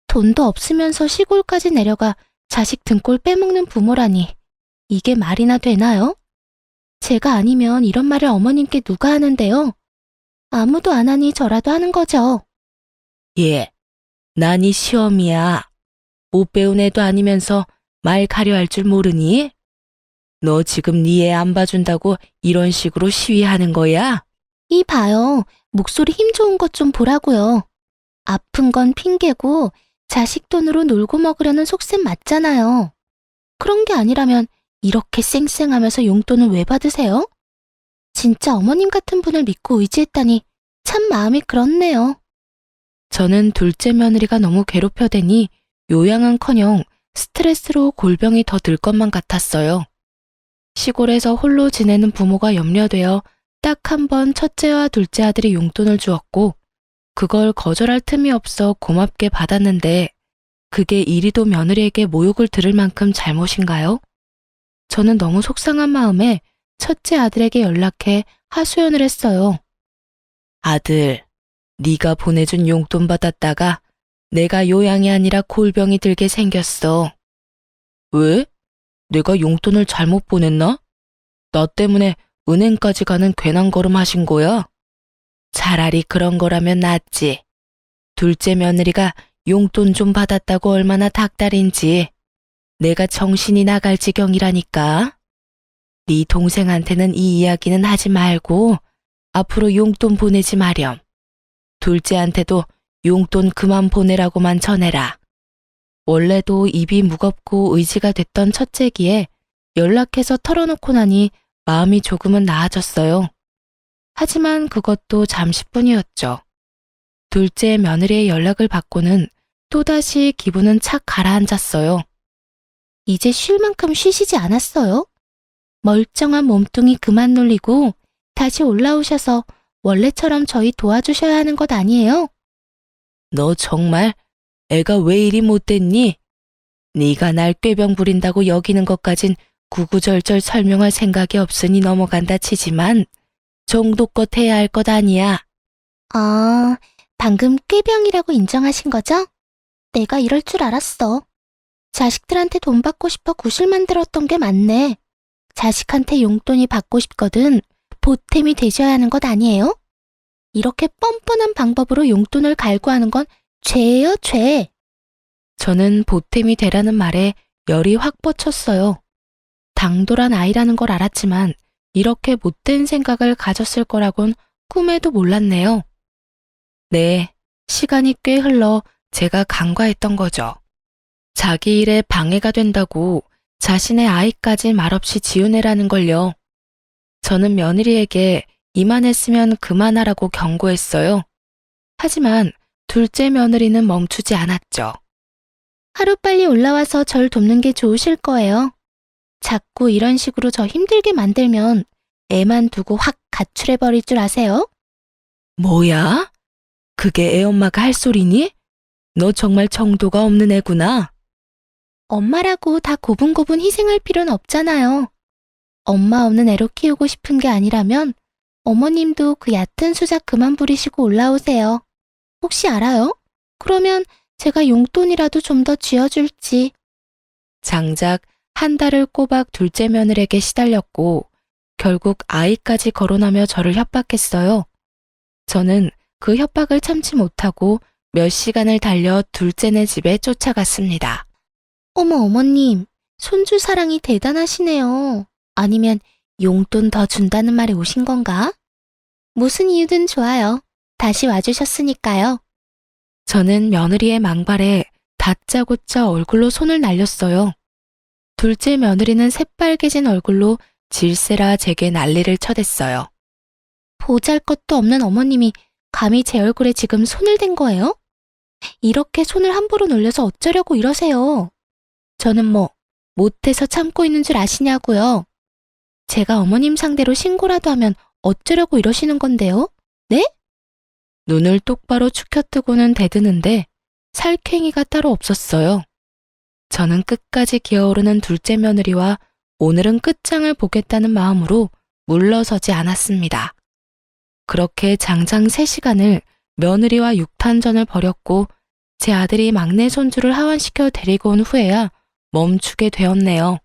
돈도 없으면서 시골까지 내려가 자식 등골 빼먹는 부모라니. 이게 말이나 되나요? 제가 아니면 이런 말을 어머님께 누가 하는데요? 아무도 안 하니 저라도 하는 거죠.
예, 난 이 시험이야. 못 배운 애도 아니면서 말 가려 할 줄 모르니? 너 지금 네 애 안 봐준다고 이런 식으로 시위하는 거야?
이 봐요. 목소리 힘 좋은 것 좀 보라고요. 아픈 건 핑계고 자식 돈으로 놀고 먹으려는 속셈 맞잖아요. 그런 게 아니라면 이렇게 쌩쌩하면서 용돈을 왜 받으세요? 진짜 어머님 같은 분을 믿고 의지했다니 참 마음이 그렇네요.
저는 둘째 며느리가 너무 괴롭혀대니 요양은커녕 스트레스로 골병이 더 들 것만 같았어요. 시골에서 홀로 지내는 부모가 염려되어 딱 한 번 첫째와 둘째 아들이 용돈을 주었고 그걸 거절할 틈이 없어 고맙게 받았는데 그게 이리도 며느리에게 모욕을 들을 만큼 잘못인가요? 저는 너무 속상한 마음에 첫째 아들에게 연락해 하소연을 했어요. 아들, 네가 보내준 용돈 받았다가 내가 요양이 아니라 골병이 들게 생겼어. 왜? 내가 용돈을 잘못 보냈나? 나 때문에 은행까지 가는 괜한 걸음 하신 거야? 차라리 그런 거라면 낫지. 둘째 며느리가 용돈 좀 받았다고 얼마나 닭달인지 내가 정신이 나갈 지경이라니까. 네 동생한테는 이 이야기는 하지 말고 앞으로 용돈 보내지 마렴. 둘째한테도 용돈 그만 보내라고만 전해라. 원래도 입이 무겁고 의지가 됐던 첫째기에 연락해서 털어놓고 나니 마음이 조금은 나아졌어요. 하지만 그것도 잠시뿐이었죠. 둘째 며느리의 연락을 받고는 또다시 기분은 착 가라앉았어요.
이제 쉴 만큼 쉬시지 않았어요? 멀쩡한 몸뚱이 그만 놀리고 다시 올라오셔서 원래처럼 저희 도와주셔야 하는 것 아니에요?
너 정말 애가 왜 이리 못됐니? 네가 날 꾀병 부린다고 여기는 것까진 구구절절 설명할 생각이 없으니 넘어간다 치지만 정도껏 해야 할 것 아니야.
아, 방금 꾀병이라고 인정하신 거죠? 내가 이럴 줄 알았어. 자식들한테 돈 받고 싶어 구실 만들었던 게 맞네. 자식한테 용돈이 받고 싶거든 보탬이 되셔야 하는 것 아니에요? 이렇게 뻔뻔한 방법으로 용돈을 갈구하는 건 죄예요, 죄.
저는 보탬이 되라는 말에 열이 확 뻗쳤어요. 당돌한 아이라는 걸 알았지만 이렇게 못된 생각을 가졌을 거라곤 꿈에도 몰랐네요. 네, 시간이 꽤 흘러 제가 간과했던 거죠. 자기 일에 방해가 된다고 자신의 아이까지 말없이 지우내라는 걸요. 저는 며느리에게 이만했으면 그만하라고 경고했어요. 하지만 둘째 며느리는 멈추지 않았죠.
하루빨리 올라와서 절 돕는 게 좋으실 거예요. 자꾸 이런 식으로 저 힘들게 만들면 애만 두고 확 가출해버릴 줄 아세요?
뭐야? 그게 애엄마가 할 소리니? 너 정말 정도가 없는 애구나.
엄마라고 다 고분고분 희생할 필요는 없잖아요. 엄마 없는 애로 키우고 싶은 게 아니라면 어머님도 그 얕은 수작 그만 부리시고 올라오세요. 혹시 알아요? 그러면 제가 용돈이라도 좀 더 쥐어줄지.
장작 한 달을 꼬박 둘째 며느리에게 시달렸고 결국 아이까지 거론하며 저를 협박했어요. 저는 그 협박을 참지 못하고 몇 시간을 달려 둘째네 집에 쫓아갔습니다.
어머 어머님, 손주 사랑이 대단하시네요. 아니면 용돈 더 준다는 말에 오신 건가? 무슨 이유든 좋아요. 다시 와주셨으니까요.
저는 며느리의 망발에 다짜고짜 얼굴로 손을 날렸어요. 둘째 며느리는 새빨개진 얼굴로 질세라 제게 난리를 쳐댔어요.
보잘것도 없는 어머님이 감히 제 얼굴에 지금 손을 댄 거예요? 이렇게 손을 함부로 놀려서 어쩌려고 이러세요? 저는 뭐 못해서 참고 있는 줄 아시냐고요? 제가 어머님 상대로 신고라도 하면 어쩌려고 이러시는 건데요? 네?
눈을 똑바로 축혀뜨고는 대드는데 살쾡이가 따로 없었어요. 저는 끝까지 기어오르는 둘째 며느리와 오늘은 끝장을 보겠다는 마음으로 물러서지 않았습니다. 그렇게 장장 3시간을 며느리와 육탄전을 벌였고 제 아들이 막내 손주를 하원시켜 데리고 온 후에야 멈추게 되었네요.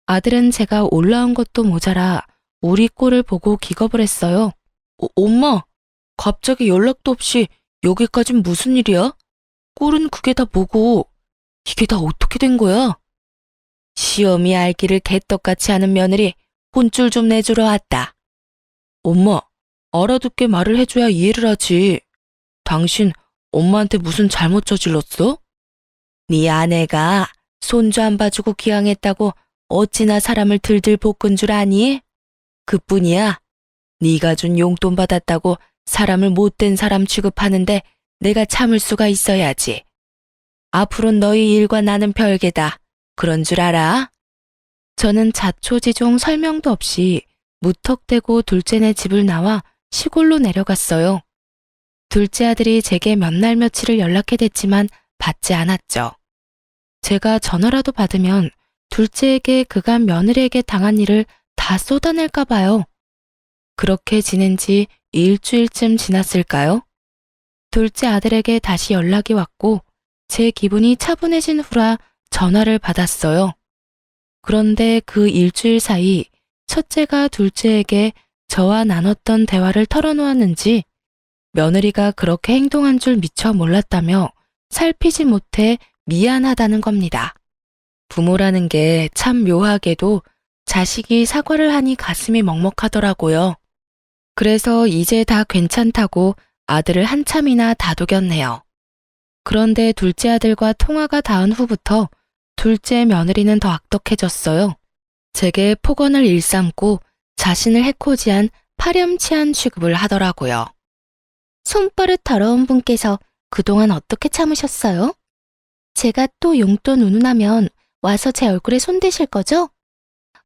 아들은 제가 올라온 것도 모자라 우리 꼴을 보고 기겁을 했어요. 엄마, 갑자기 연락도 없이 여기까진 무슨 일이야? 꼴은 그게 다 뭐고 이게 다 어떻게 된 거야? 시험이 알기를 개떡같이 하는 며느리 혼쭐 좀 내주러 왔다. 엄마, 알아듣게 말을 해줘야 이해를 하지. 당신 엄마한테 무슨 잘못 저질렀어? 네 아내가 손주 안 봐주고 기양했다고 어찌나 사람을 들들 볶은 줄 아니? 그뿐이야. 네가 준 용돈 받았다고 사람을 못된 사람 취급하는데 내가 참을 수가 있어야지. 앞으로는 너희 일과 나는 별개다. 그런 줄 알아? 저는 자초지종 설명도 없이 무턱대고 둘째네 집을 나와 시골로 내려갔어요. 둘째 아들이 제게 몇 날 며칠을 연락해댔지만 받지 않았죠. 제가 전화라도 받으면 둘째에게 그간 며느리에게 당한 일을 다 쏟아낼까 봐요. 그렇게 지낸 지 일주일쯤 지났을까요? 둘째 아들에게 다시 연락이 왔고 제 기분이 차분해진 후라 전화를 받았어요. 그런데 그 일주일 사이 첫째가 둘째에게 저와 나눴던 대화를 털어놓았는지 며느리가 그렇게 행동한 줄 미처 몰랐다며 살피지 못해 미안하다는 겁니다. 부모라는 게 참 묘하게도 자식이 사과를 하니 가슴이 먹먹하더라고요. 그래서 이제 다 괜찮다고 아들을 한참이나 다독였네요. 그런데 둘째 아들과 통화가 닿은 후부터 둘째 며느리는 더 악독해졌어요. 제게 폭언을 일삼고 자신을 해코지한 파렴치한 취급을 하더라고요.
손버릇 더러운 분께서 그동안 어떻게 참으셨어요? 제가 또 용돈 운운하면 와서 제 얼굴에 손대실 거죠?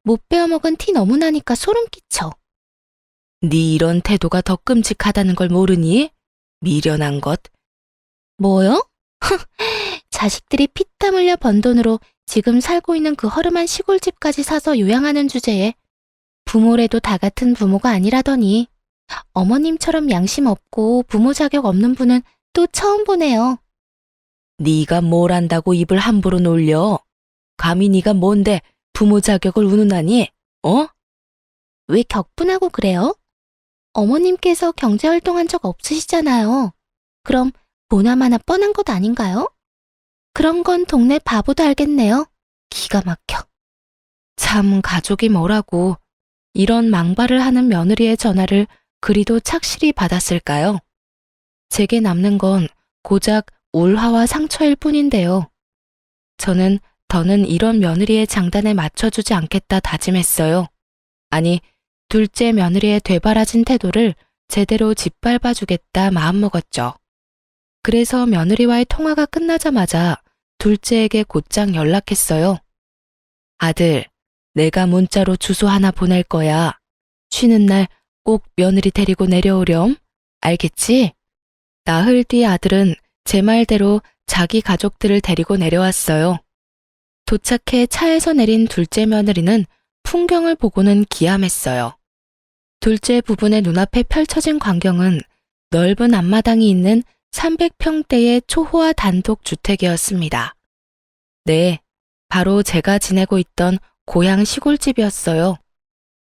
못 베어먹은 티 너무 나니까 소름 끼쳐.
네 이런 태도가 더 끔찍하다는 걸 모르니? 미련한 것.
뭐요? 자식들이 피땀 흘려 번 돈으로 지금 살고 있는 그 허름한 시골집까지 사서 요양하는 주제에 부모래도 다 같은 부모가 아니라더니 어머님처럼 양심 없고 부모 자격 없는 분은 또 처음 보네요.
네가 뭘 안다고 입을 함부로 놀려? 감히 네가 뭔데 부모 자격을 운운하니? 어?
왜 격분하고 그래요? 어머님께서 경제활동한 적 없으시잖아요. 그럼 보나마나 뻔한 것 아닌가요? 그런 건 동네 바보도 알겠네요. 기가 막혀.
참 가족이 뭐라고 이런 망발을 하는 며느리의 전화를 그리도 착실히 받았을까요? 제게 남는 건 고작 울화와 상처일 뿐인데요. 저는 더는 이런 며느리의 장단에 맞춰주지 않겠다 다짐했어요. 아니, 둘째 며느리의 되바라진 태도를 제대로 짓밟아주겠다 마음먹었죠. 그래서 며느리와의 통화가 끝나자마자 둘째에게 곧장 연락했어요. 아들, 내가 문자로 주소 하나 보낼 거야. 쉬는 날 꼭 며느리 데리고 내려오렴. 알겠지? 나흘 뒤 아들은 제 말대로 자기 가족들을 데리고 내려왔어요. 도착해 차에서 내린 둘째 며느리는 풍경을 보고는 기함했어요. 둘째 부부의 눈앞에 펼쳐진 광경은 넓은 앞마당이 있는 300평대의 초호화 단독 주택이었습니다. 네, 바로 제가 지내고 있던 고향 시골집이었어요.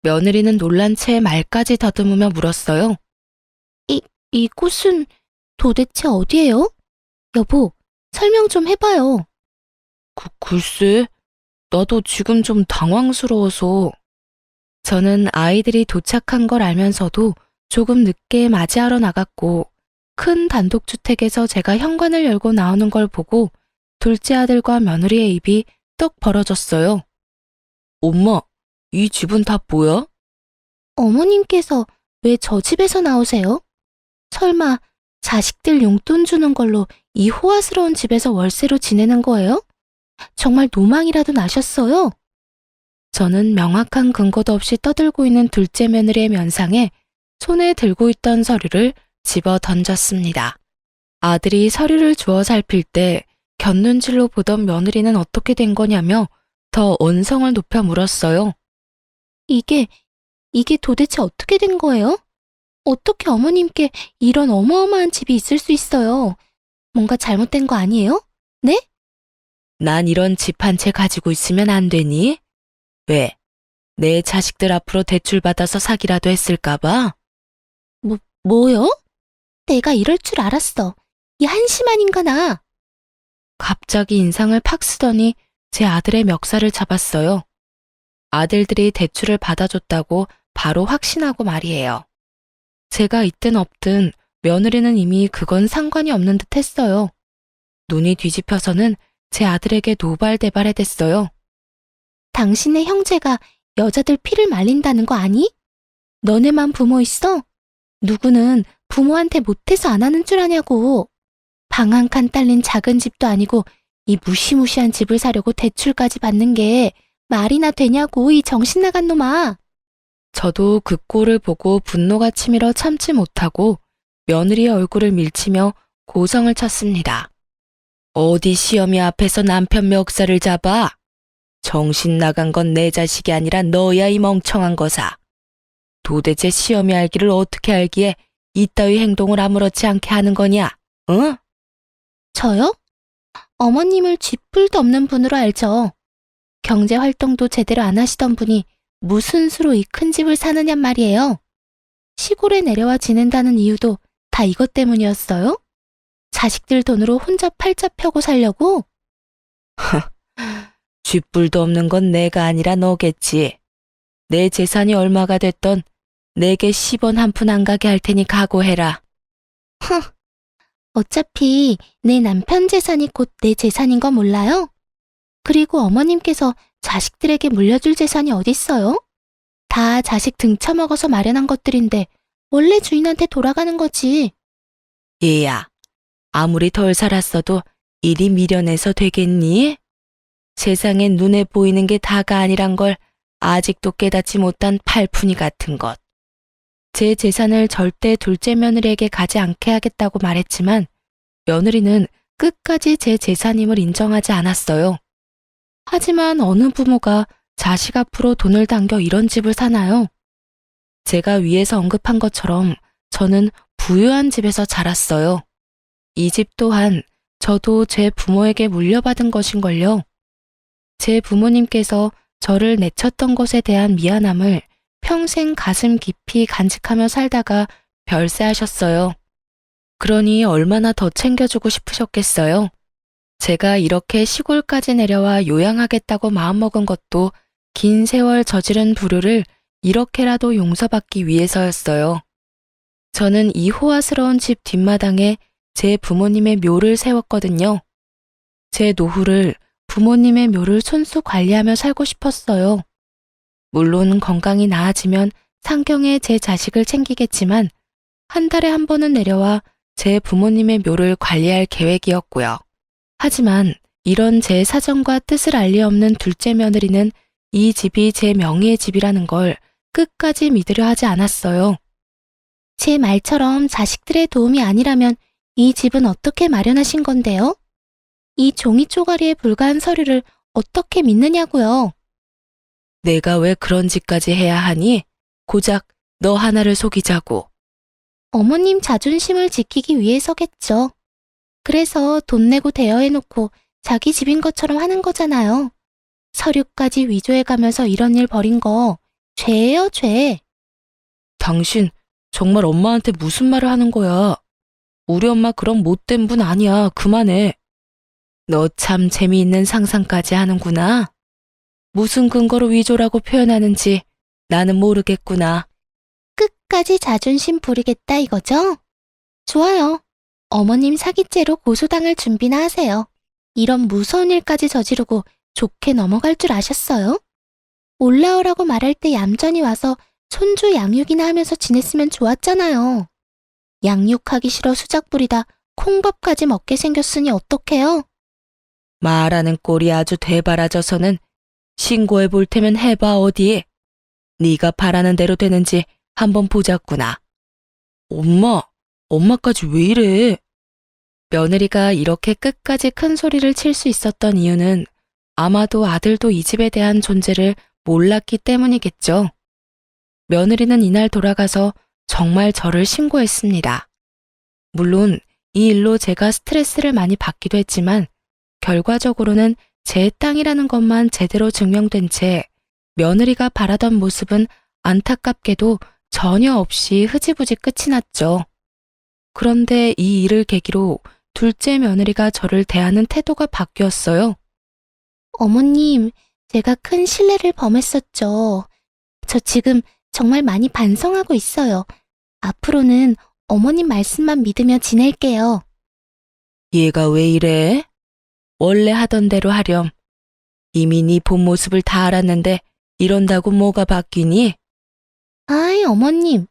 며느리는 놀란 채 말까지 더듬으며 물었어요.
이곳은 도대체 어디예요? 여보, 설명 좀 해봐요.
글쎄, 나도 지금 좀 당황스러워서. 저는 아이들이 도착한 걸 알면서도 조금 늦게 맞이하러 나갔고 큰 단독주택에서 제가 현관을 열고 나오는 걸 보고 둘째 아들과 며느리의 입이 떡 벌어졌어요. 엄마, 이 집은 다 뭐야?
어머님께서 왜 저 집에서 나오세요? 설마 자식들 용돈 주는 걸로 이 호화스러운 집에서 월세로 지내는 거예요? 정말 노망이라도 나셨어요?
저는 명확한 근거도 없이 떠들고 있는 둘째 며느리의 면상에 손에 들고 있던 서류를 집어 던졌습니다. 아들이 서류를 주워 살필 때 곁눈질로 보던 며느리는 어떻게 된 거냐며 더 언성을 높여 물었어요.
이게 도대체 어떻게 된 거예요? 어떻게 어머님께 이런 어마어마한 집이 있을 수 있어요? 뭔가 잘못된 거 아니에요? 네?
난 이런 집 한 채 가지고 있으면 안 되니? 왜? 내 자식들 앞으로 대출받아서 사기라도 했을까 봐?
뭐요? 내가 이럴 줄 알았어. 이 한심한 인간아.
갑자기 인상을 팍 쓰더니 제 아들의 멱살을 잡았어요. 아들들이 대출을 받아줬다고 바로 확신하고 말이에요. 제가 있든 없든 며느리는 이미 그건 상관이 없는 듯 했어요. 눈이 뒤집혀서는 제 아들에게 노발대발해댔어요.
당신의 형제가 여자들 피를 말린다는 거 아니? 너네만 부모 있어? 누구는 부모한테 못해서 안 하는 줄 아냐고. 방 한 칸 딸린 작은 집도 아니고 이 무시무시한 집을 사려고 대출까지 받는 게 말이나 되냐고, 이 정신 나간 놈아.
저도 그 꼴을 보고 분노가 치밀어 참지 못하고 며느리의 얼굴을 밀치며 고성을 쳤습니다. 어디 시어미 앞에서 남편 멱살을 잡아? 정신 나간 건 내 자식이 아니라 너야, 이 멍청한 거사. 도대체 시어미 알기를 어떻게 알기에 이따위 행동을 아무렇지 않게 하는 거냐? 응?
저요? 어머님을 쥐뿔도 없는 분으로 알죠. 경제 활동도 제대로 안 하시던 분이 무슨 수로 이 큰 집을 사느냔 말이에요. 시골에 내려와 지낸다는 이유도 다 이것 때문이었어요? 자식들 돈으로 혼자 팔자 펴고 살려고?
쥐뿔도 없는 건 내가 아니라 너겠지. 내 재산이 얼마가 됐던 내게 10원 한 푼 안 가게 할 테니 각오해라.
어차피 내 남편 재산이 곧 내 재산인 거 몰라요? 그리고 어머님께서 자식들에게 물려줄 재산이 어딨어요? 다 자식 등쳐먹어서 마련한 것들인데 원래 주인한테 돌아가는 거지.
얘야, 아무리 덜 살았어도 이리 미련해서 되겠니? 세상엔 눈에 보이는 게 다가 아니란 걸 아직도 깨닫지 못한 팔푼이 같은 것. 제 재산을 절대 둘째 며느리에게 가지 않게 하겠다고 말했지만 며느리는 끝까지 제 재산임을 인정하지 않았어요. 하지만 어느 부모가 자식 앞으로 돈을 당겨 이런 집을 사나요? 제가 위에서 언급한 것처럼 저는 부유한 집에서 자랐어요. 이 집 또한 저도 제 부모에게 물려받은 것인걸요. 제 부모님께서 저를 내쳤던 것에 대한 미안함을 평생 가슴 깊이 간직하며 살다가 별세하셨어요. 그러니 얼마나 더 챙겨주고 싶으셨겠어요. 제가 이렇게 시골까지 내려와 요양하겠다고 마음먹은 것도 긴 세월 저지른 불효를 이렇게라도 용서받기 위해서였어요. 저는 이 호화스러운 집 뒷마당에 제 부모님의 묘를 세웠거든요. 제 노후를 부모님의 묘를 손수 관리하며 살고 싶었어요. 물론 건강이 나아지면 상경에 제 자식을 챙기겠지만 한 달에 한 번은 내려와 제 부모님의 묘를 관리할 계획이었고요. 하지만 이런 제 사정과 뜻을 알리 없는 둘째 며느리는 이 집이 제 명의의 집이라는 걸 끝까지 믿으려 하지 않았어요.
제 말처럼 자식들의 도움이 아니라면 이 집은 어떻게 마련하신 건데요? 이 종이 쪼가리에 불과한 서류를 어떻게 믿느냐고요?
내가 왜 그런 짓까지 해야 하니? 고작 너 하나를 속이자고.
어머님 자존심을 지키기 위해서겠죠. 그래서 돈 내고 대여해놓고 자기 집인 것처럼 하는 거잖아요. 서류까지 위조해가면서 이런 일 벌인 거 죄예요, 죄.
당신 정말 엄마한테 무슨 말을 하는 거야? 우리 엄마 그런 못된 분 아니야. 그만해. 너 참 재미있는 상상까지 하는구나. 무슨 근거로 위조라고 표현하는지 나는 모르겠구나.
끝까지 자존심 부리겠다 이거죠? 좋아요. 어머님 사기죄로 고소당할 준비나 하세요. 이런 무서운 일까지 저지르고 좋게 넘어갈 줄 아셨어요? 올라오라고 말할 때 얌전히 와서 손주 양육이나 하면서 지냈으면 좋았잖아요. 양육하기 싫어 수작 부리다 콩밥까지 먹게 생겼으니 어떡해요?
말하는 꼴이 아주 되바라져서는 신고해 볼 테면 해봐 어디. 네가 바라는 대로 되는지 한번 보자꾸나. 엄마까지 왜 이래? 며느리가 이렇게 끝까지 큰 소리를 칠 수 있었던 이유는 아마도 아들도 이 집에 대한 존재를 몰랐기 때문이겠죠. 며느리는 이날 돌아가서 정말 저를 신고했습니다. 물론 이 일로 제가 스트레스를 많이 받기도 했지만 결과적으로는 제 땅이라는 것만 제대로 증명된 채 며느리가 바라던 모습은 안타깝게도 전혀 없이 흐지부지 끝이 났죠. 그런데 이 일을 계기로 둘째 며느리가 저를 대하는 태도가 바뀌었어요.
어머님, 제가 큰 실례를 범했었죠. 저 지금 정말 많이 반성하고 있어요. 앞으로는 어머님 말씀만 믿으며 지낼게요.
얘가 왜 이래? 원래 하던 대로 하렴. 이미 네 본 모습을 다 알았는데 이런다고 뭐가 바뀌니?
아이, 어머님,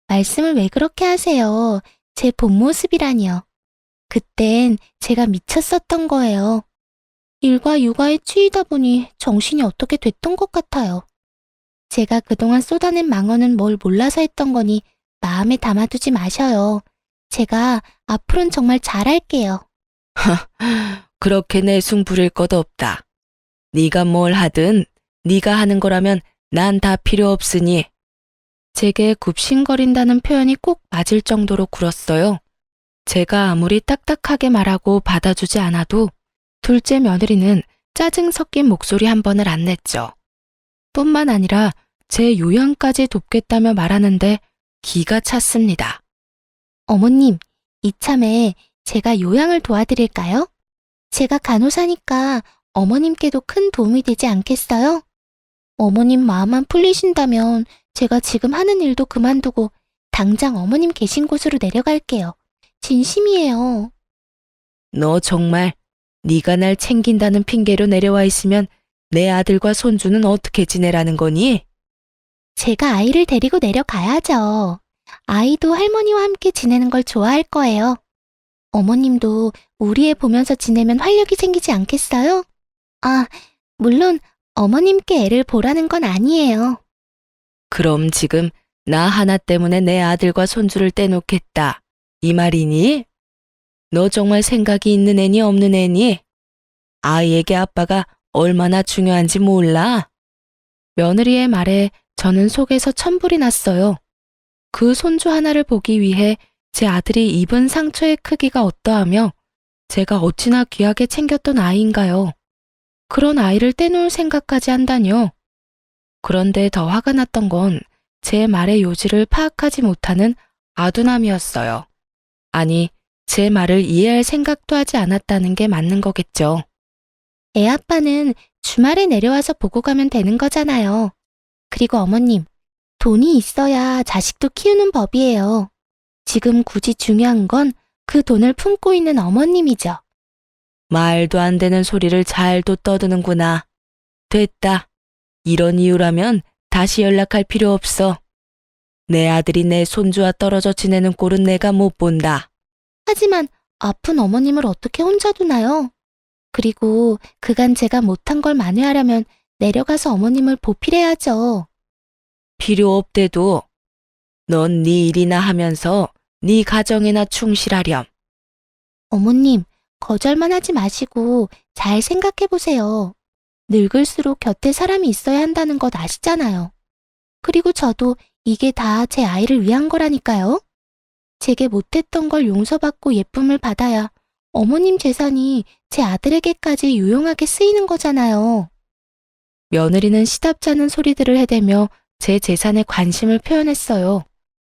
말씀을 왜 그렇게 하세요? 제 본 모습이라니요. 그땐 제가 미쳤었던 거예요. 일과 육아에 치이다 보니 정신이 어떻게 됐던 것 같아요. 제가 그동안 쏟아낸 망언은 뭘 몰라서 했던 거니 마음에 담아두지 마셔요. 제가 앞으로는 정말 잘할게요.
그렇게 내숭 부릴 것 없다. 네가 뭘 하든 네가 하는 거라면 난 다 필요 없으니. 제게 굽신거린다는 표현이 꼭 맞을 정도로 굴었어요. 제가 아무리 딱딱하게 말하고 받아주지 않아도 둘째 며느리는 짜증 섞인 목소리 한 번을 안 냈죠. 뿐만 아니라 제 요양까지 돕겠다며 말하는데 기가 찼습니다.
어머님, 이참에 제가 요양을 도와드릴까요? 제가 간호사니까 어머님께도 큰 도움이 되지 않겠어요? 어머님 마음만 풀리신다면 제가 지금 하는 일도 그만두고 당장 어머님 계신 곳으로 내려갈게요. 진심이에요.
너 정말 네가 날 챙긴다는 핑계로 내려와 있으면 내 아들과 손주는 어떻게 지내라는 거니?
제가 아이를 데리고 내려가야죠. 아이도 할머니와 함께 지내는 걸 좋아할 거예요. 어머님도 우리 애 보면서 지내면 활력이 생기지 않겠어요? 아, 물론 어머님께 애를 보라는 건 아니에요.
그럼 지금 나 하나 때문에 내 아들과 손주를 떼놓겠다. 이 말이니? 너 정말 생각이 있는 애니 없는 애니? 아이에게 아빠가 얼마나 중요한지 몰라? 며느리의 말에 저는 속에서 천불이 났어요. 그 손주 하나를 보기 위해 제 아들이 입은 상처의 크기가 어떠하며 제가 어찌나 귀하게 챙겼던 아이인가요. 그런 아이를 떼놓을 생각까지 한다뇨. 그런데 더 화가 났던 건 제 말의 요지를 파악하지 못하는 아둔함이었어요. 아니, 제 말을 이해할 생각도 하지 않았다는 게 맞는 거겠죠.
애 아빠는 주말에 내려와서 보고 가면 되는 거잖아요. 그리고 어머님, 돈이 있어야 자식도 키우는 법이에요. 지금 굳이 중요한 건 그 돈을 품고 있는 어머님이죠.
말도 안 되는 소리를 잘도 떠드는구나. 됐다. 이런 이유라면 다시 연락할 필요 없어. 내 아들이 내 손주와 떨어져 지내는 꼴은 내가 못 본다.
하지만 아픈 어머님을 어떻게 혼자 두나요? 그리고 그간 제가 못한 걸 만회하려면 내려가서 어머님을 보필해야죠.
필요 없대도 넌 네 일이나 하면서 네 가정에나 충실하렴.
어머님, 거절만 하지 마시고 잘 생각해 보세요. 늙을수록 곁에 사람이 있어야 한다는 것 아시잖아요. 그리고 저도 이게 다 제 아이를 위한 거라니까요. 제게 못했던 걸 용서받고 예쁨을 받아야 어머님 재산이 제 아들에게까지 유용하게 쓰이는 거잖아요.
며느리는 시답잖은 소리들을 해대며 제 재산에 관심을 표현했어요.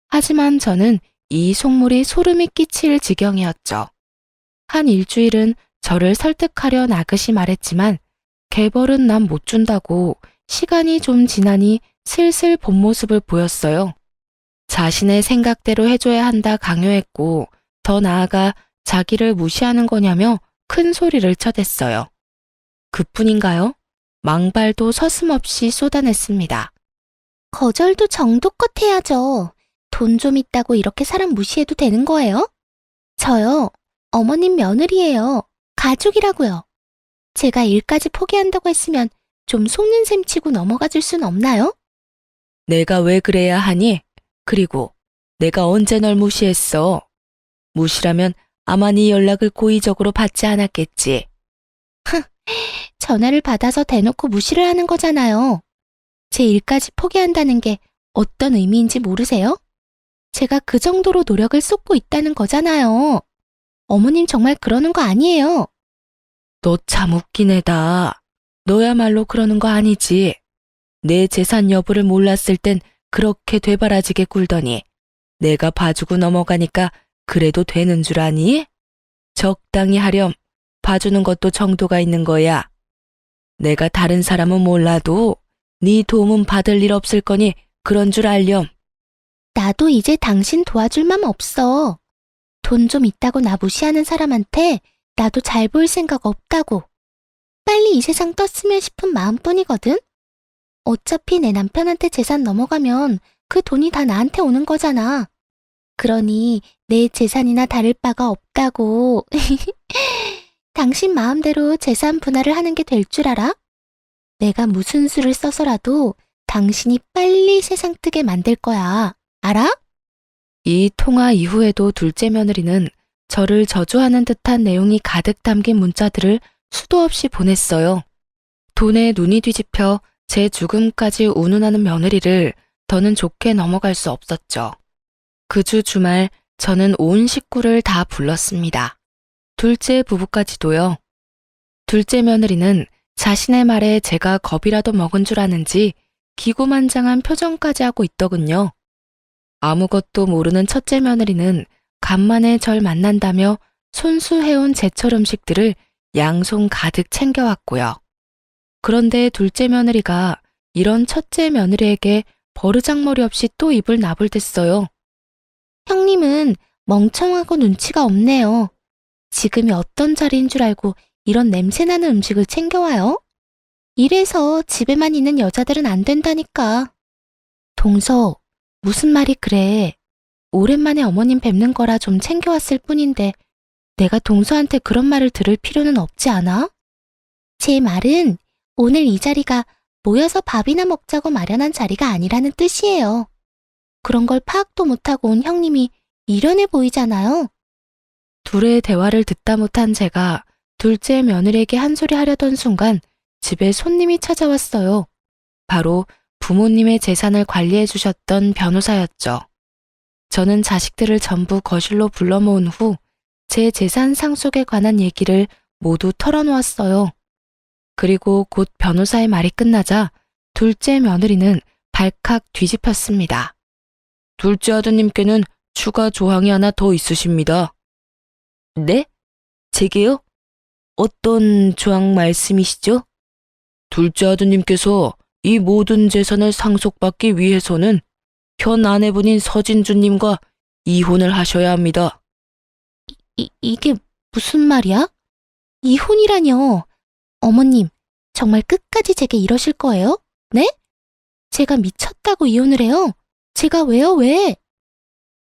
하지만 저는 이 속물이 소름이 끼칠 지경이었죠. 한 일주일은 저를 설득하려 나긋이 말했지만 개벌은 난 못 준다고 시간이 좀 지나니 슬슬 본 모습을 보였어요. 자신의 생각대로 해줘야 한다 강요했고 더 나아가 자기를 무시하는 거냐며 큰 소리를 쳐댔어요. 그뿐인가요? 망발도 서슴없이 쏟아냈습니다.
거절도 정도껏 해야죠. 돈 좀 있다고 이렇게 사람 무시해도 되는 거예요? 저요, 어머님 며느리예요. 가족이라고요. 제가 일까지 포기한다고 했으면 좀 속는 셈 치고 넘어가 줄 순 없나요?
내가 왜 그래야 하니? 그리고 내가 언제 널 무시했어? 무시라면 아마 네 연락을 고의적으로 받지 않았겠지.
전화를 받아서 대놓고 무시를 하는 거잖아요. 제 일까지 포기한다는 게 어떤 의미인지 모르세요? 제가 그 정도로 노력을 쏟고 있다는 거잖아요. 어머님 정말 그러는 거 아니에요.
너 참 웃긴 애다. 너야말로 그러는 거 아니지. 내 재산 여부를 몰랐을 땐 그렇게 되바라지게 굴더니 내가 봐주고 넘어가니까 그래도 되는 줄 아니? 적당히 하렴. 봐주는 것도 정도가 있는 거야. 내가 다른 사람은 몰라도 네 도움은 받을 일 없을 거니 그런 줄 알렴.
나도 이제 당신 도와줄 맘 없어. 돈 좀 있다고 나 무시하는 사람한테 나도 잘 보일 생각 없다고. 빨리 이 세상 떴으면 싶은 마음뿐이거든. 어차피 내 남편한테 재산 넘어가면 그 돈이 다 나한테 오는 거잖아. 그러니 내 재산이나 다를 바가 없다고. 당신 마음대로 재산 분할을 하는 게 될 줄 알아? 내가 무슨 수를 써서라도 당신이 빨리 세상 뜨게 만들 거야. 알아?
이 통화 이후에도 둘째 며느리는 저를 저주하는 듯한 내용이 가득 담긴 문자들을 수도 없이 보냈어요. 돈에 눈이 뒤집혀 제 죽음까지 운운하는 며느리를 더는 좋게 넘어갈 수 없었죠. 그 주 주말 저는 온 식구를 다 불렀습니다. 둘째 부부까지도요. 둘째 며느리는 자신의 말에 제가 겁이라도 먹은 줄 아는지 기고만장한 표정까지 하고 있더군요. 아무것도 모르는 첫째 며느리는 간만에 절 만난다며 손수해온 제철 음식들을 양손 가득 챙겨왔고요. 그런데 둘째 며느리가 이런 첫째 며느리에게 버르장머리 없이 또 입을 나불댔어요.
형님은 멍청하고 눈치가 없네요. 지금이 어떤 자리인 줄 알고 이런 냄새나는 음식을 챙겨와요? 이래서 집에만 있는 여자들은 안 된다니까. 동서, 무슨 말이 그래. 오랜만에 어머님 뵙는 거라 좀 챙겨왔을 뿐인데 내가 동서한테 그런 말을 들을 필요는 없지 않아? 제 말은 오늘 이 자리가 모여서 밥이나 먹자고 마련한 자리가 아니라는 뜻이에요. 그런 걸 파악도 못하고 온 형님이 미련해 보이잖아요.
둘의 대화를 듣다 못한 제가 둘째 며느리에게 한 소리 하려던 순간 집에 손님이 찾아왔어요. 바로 부모님의 재산을 관리해 주셨던 변호사였죠. 저는 자식들을 전부 거실로 불러 모은 후 제 재산 상속에 관한 얘기를 모두 털어놓았어요. 그리고 곧 변호사의 말이 끝나자 둘째 며느리는 발칵 뒤집혔습니다. 둘째 아드님께는 추가 조항이 하나 더 있으십니다. 네? 제게요? 어떤 조항 말씀이시죠? 둘째 아드님께서 이 모든 재산을 상속받기 위해서는 현 아내분인 서진주님과 이혼을 하셔야 합니다.
이게 무슨 말이야? 이혼이라뇨. 어머님, 정말 끝까지 제게 이러실 거예요? 네? 제가 미쳤다고 이혼을 해요? 제가 왜요, 왜?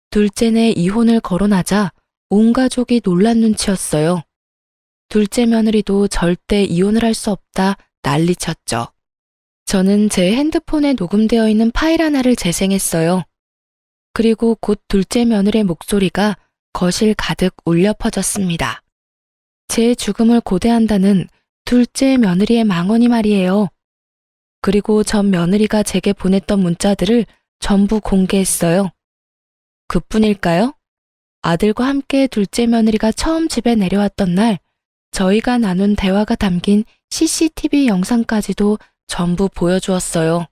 둘째네 이혼을 거론하자 온 가족이 놀란 눈치였어요. 둘째 며느리도 절대 이혼을 할 수 없다 난리쳤죠. 저는 제 핸드폰에 녹음되어 있는 파일 하나를 재생했어요. 그리고 곧 둘째 며느리의 목소리가 거실 가득 울려 퍼졌습니다. 제 죽음을 고대한다는 둘째 며느리의 망언이 말이에요. 그리고 전 며느리가 제게 보냈던 문자들을 전부 공개했어요. 그뿐일까요? 아들과 함께 둘째 며느리가 처음 집에 내려왔던 날 저희가 나눈 대화가 담긴 CCTV 영상까지도 전부 보여주었어요.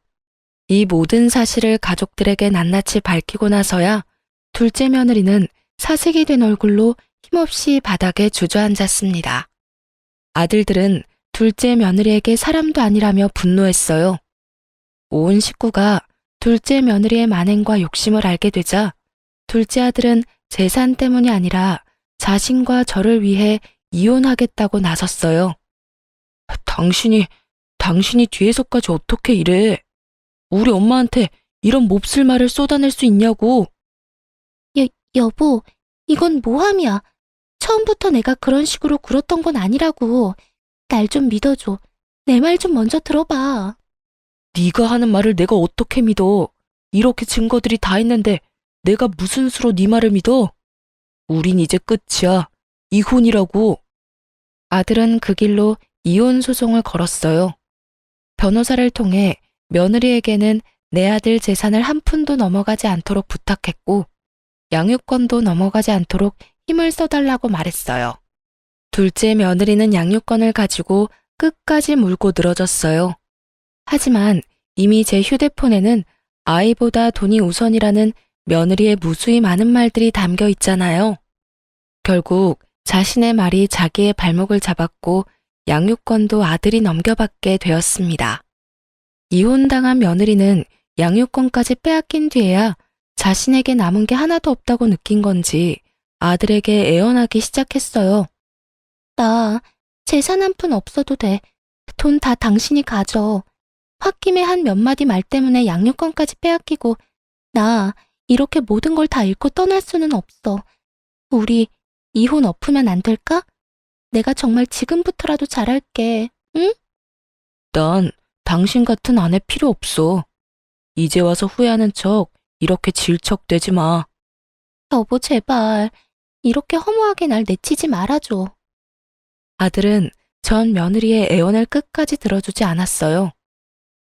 이 모든 사실을 가족들에게 낱낱이 밝히고 나서야 둘째 며느리는 사색이 된 얼굴로 힘없이 바닥에 주저앉았습니다. 아들들은 둘째 며느리에게 사람도 아니라며 분노했어요. 온 식구가 둘째 며느리의 만행과 욕심을 알게 되자 둘째 아들은 재산 때문이 아니라 자신과 저를 위해 이혼하겠다고 나섰어요. 당신이 뒤에서까지 어떻게 이래? 우리 엄마한테 이런 몹쓸 말을 쏟아낼 수 있냐고.
여보, 이건 모함이야. 처음부터 내가 그런 식으로 굴었던 건 아니라고. 날 좀 믿어줘. 내 말 좀 먼저 들어봐.
네가 하는 말을 내가 어떻게 믿어? 이렇게 증거들이 다 있는데 내가 무슨 수로 네 말을 믿어? 우린 이제 끝이야. 이혼이라고. 아들은 그 길로 이혼 소송을 걸었어요. 변호사를 통해 며느리에게는 내 아들 재산을 한 푼도 넘어가지 않도록 부탁했고 양육권도 넘어가지 않도록 힘을 써달라고 말했어요. 둘째 며느리는 양육권을 가지고 끝까지 물고 늘어졌어요. 하지만 이미 제 휴대폰에는 아이보다 돈이 우선이라는 며느리의 무수히 많은 말들이 담겨 있잖아요. 결국 자신의 말이 자기의 발목을 잡았고 양육권도 아들이 넘겨받게 되었습니다. 이혼당한 며느리는 양육권까지 빼앗긴 뒤에야 자신에게 남은 게 하나도 없다고 느낀 건지 아들에게 애원하기 시작했어요.
나 재산 한 푼 없어도 돼. 돈 다 당신이 가져. 홧김에 한 몇 마디 말 때문에 양육권까지 빼앗기고 나 이렇게 모든 걸 다 잃고 떠날 수는 없어. 우리 이혼 엎으면 안 될까? 내가 정말 지금부터라도 잘할게. 응?
난 당신 같은 아내 필요 없어. 이제 와서 후회하는 척 이렇게 질척대지 마.
여보, 제발. 이렇게 허무하게 날 내치지 말아줘.
아들은 전 며느리의 애원을 끝까지 들어주지 않았어요.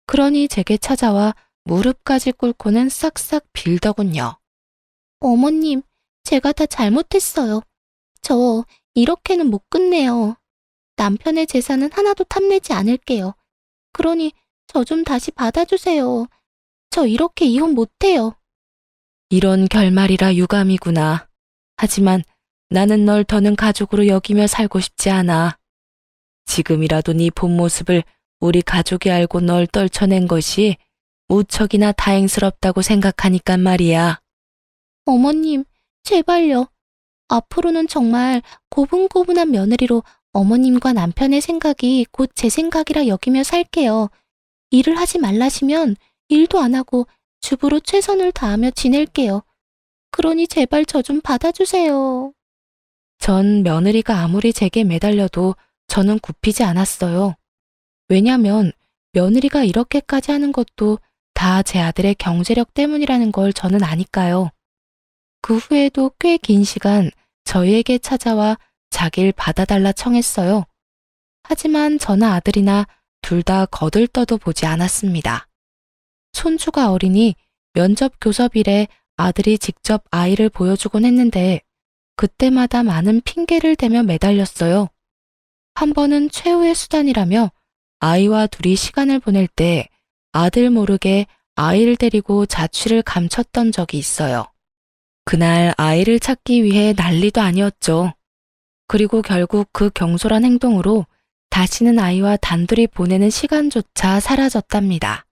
그러니 제게 찾아와 무릎까지 꿇고는 싹싹 빌더군요.
어머님, 제가 다 잘못했어요. 저 이렇게는 못 끝내요. 남편의 재산은 하나도 탐내지 않을게요. 그러니 저 좀 다시 받아주세요. 저 이렇게 이혼 못해요.
이런 결말이라 유감이구나. 하지만 나는 널 더는 가족으로 여기며 살고 싶지 않아. 지금이라도 네 본 모습을 우리 가족이 알고 널 떨쳐낸 것이 무척이나 다행스럽다고 생각하니까 말이야.
어머님, 제발요. 앞으로는 정말 고분고분한 며느리로 어머님과 남편의 생각이 곧 제 생각이라 여기며 살게요. 일을 하지 말라시면 일도 안 하고 주부로 최선을 다하며 지낼게요. 그러니 제발 저 좀 받아주세요.
전 며느리가 아무리 제게 매달려도 저는 굽히지 않았어요. 왜냐면 며느리가 이렇게까지 하는 것도 다 제 아들의 경제력 때문이라는 걸 저는 아니까요. 그 후에도 꽤 긴 시간 저희에게 찾아와 자길 받아달라 청했어요. 하지만 저나 아들이나 둘 다 거들떠도 보지 않았습니다. 손주가 어리니 면접 교섭일에 아들이 직접 아이를 보여주곤 했는데 그때마다 많은 핑계를 대며 매달렸어요. 한 번은 최후의 수단이라며 아이와 둘이 시간을 보낼 때 아들 모르게 아이를 데리고 자취를 감췄던 적이 있어요. 그날 아이를 찾기 위해 난리도 아니었죠. 그리고 결국 그 경솔한 행동으로 다시는 아이와 단둘이 보내는 시간조차 사라졌답니다.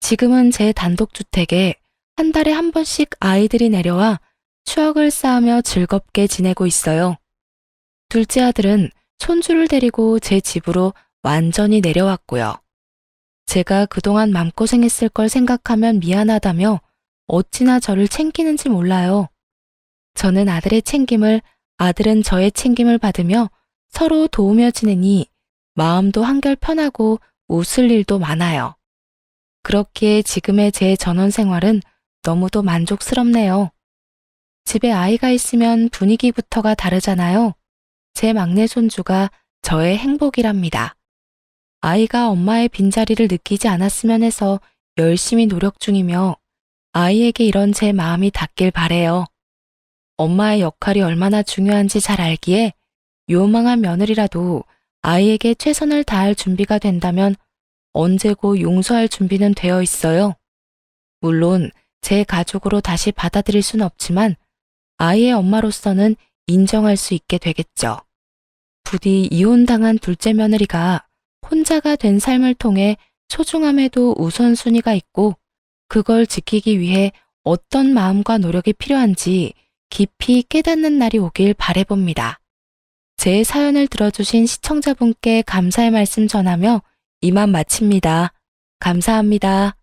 지금은 제 단독주택에 한 달에 한 번씩 아이들이 내려와 추억을 쌓으며 즐겁게 지내고 있어요. 둘째 아들은 손주를 데리고 제 집으로 완전히 내려왔고요. 제가 그동안 맘고생했을 걸 생각하면 미안하다며 어찌나 저를 챙기는지 몰라요. 저는 아들의 챙김을, 아들은 저의 챙김을 받으며 서로 도우며 지내니 마음도 한결 편하고 웃을 일도 많아요. 그렇기에 지금의 제 전원 생활은 너무도 만족스럽네요. 집에 아이가 있으면 분위기부터가 다르잖아요. 제 막내 손주가 저의 행복이랍니다. 아이가 엄마의 빈자리를 느끼지 않았으면 해서 열심히 노력 중이며 아이에게 이런 제 마음이 닿길 바래요. 엄마의 역할이 얼마나 중요한지 잘 알기에 요망한 며느리라도 아이에게 최선을 다할 준비가 된다면 언제고 용서할 준비는 되어 있어요. 물론 제 가족으로 다시 받아들일 순 없지만 아이의 엄마로서는 인정할 수 있게 되겠죠. 부디 이혼당한 둘째 며느리가 혼자가 된 삶을 통해 소중함에도 우선순위가 있고 그걸 지키기 위해 어떤 마음과 노력이 필요한지 깊이 깨닫는 날이 오길 바라봅니다. 제 사연을 들어주신 시청자분께 감사의 말씀 전하며 이만 마칩니다. 감사합니다.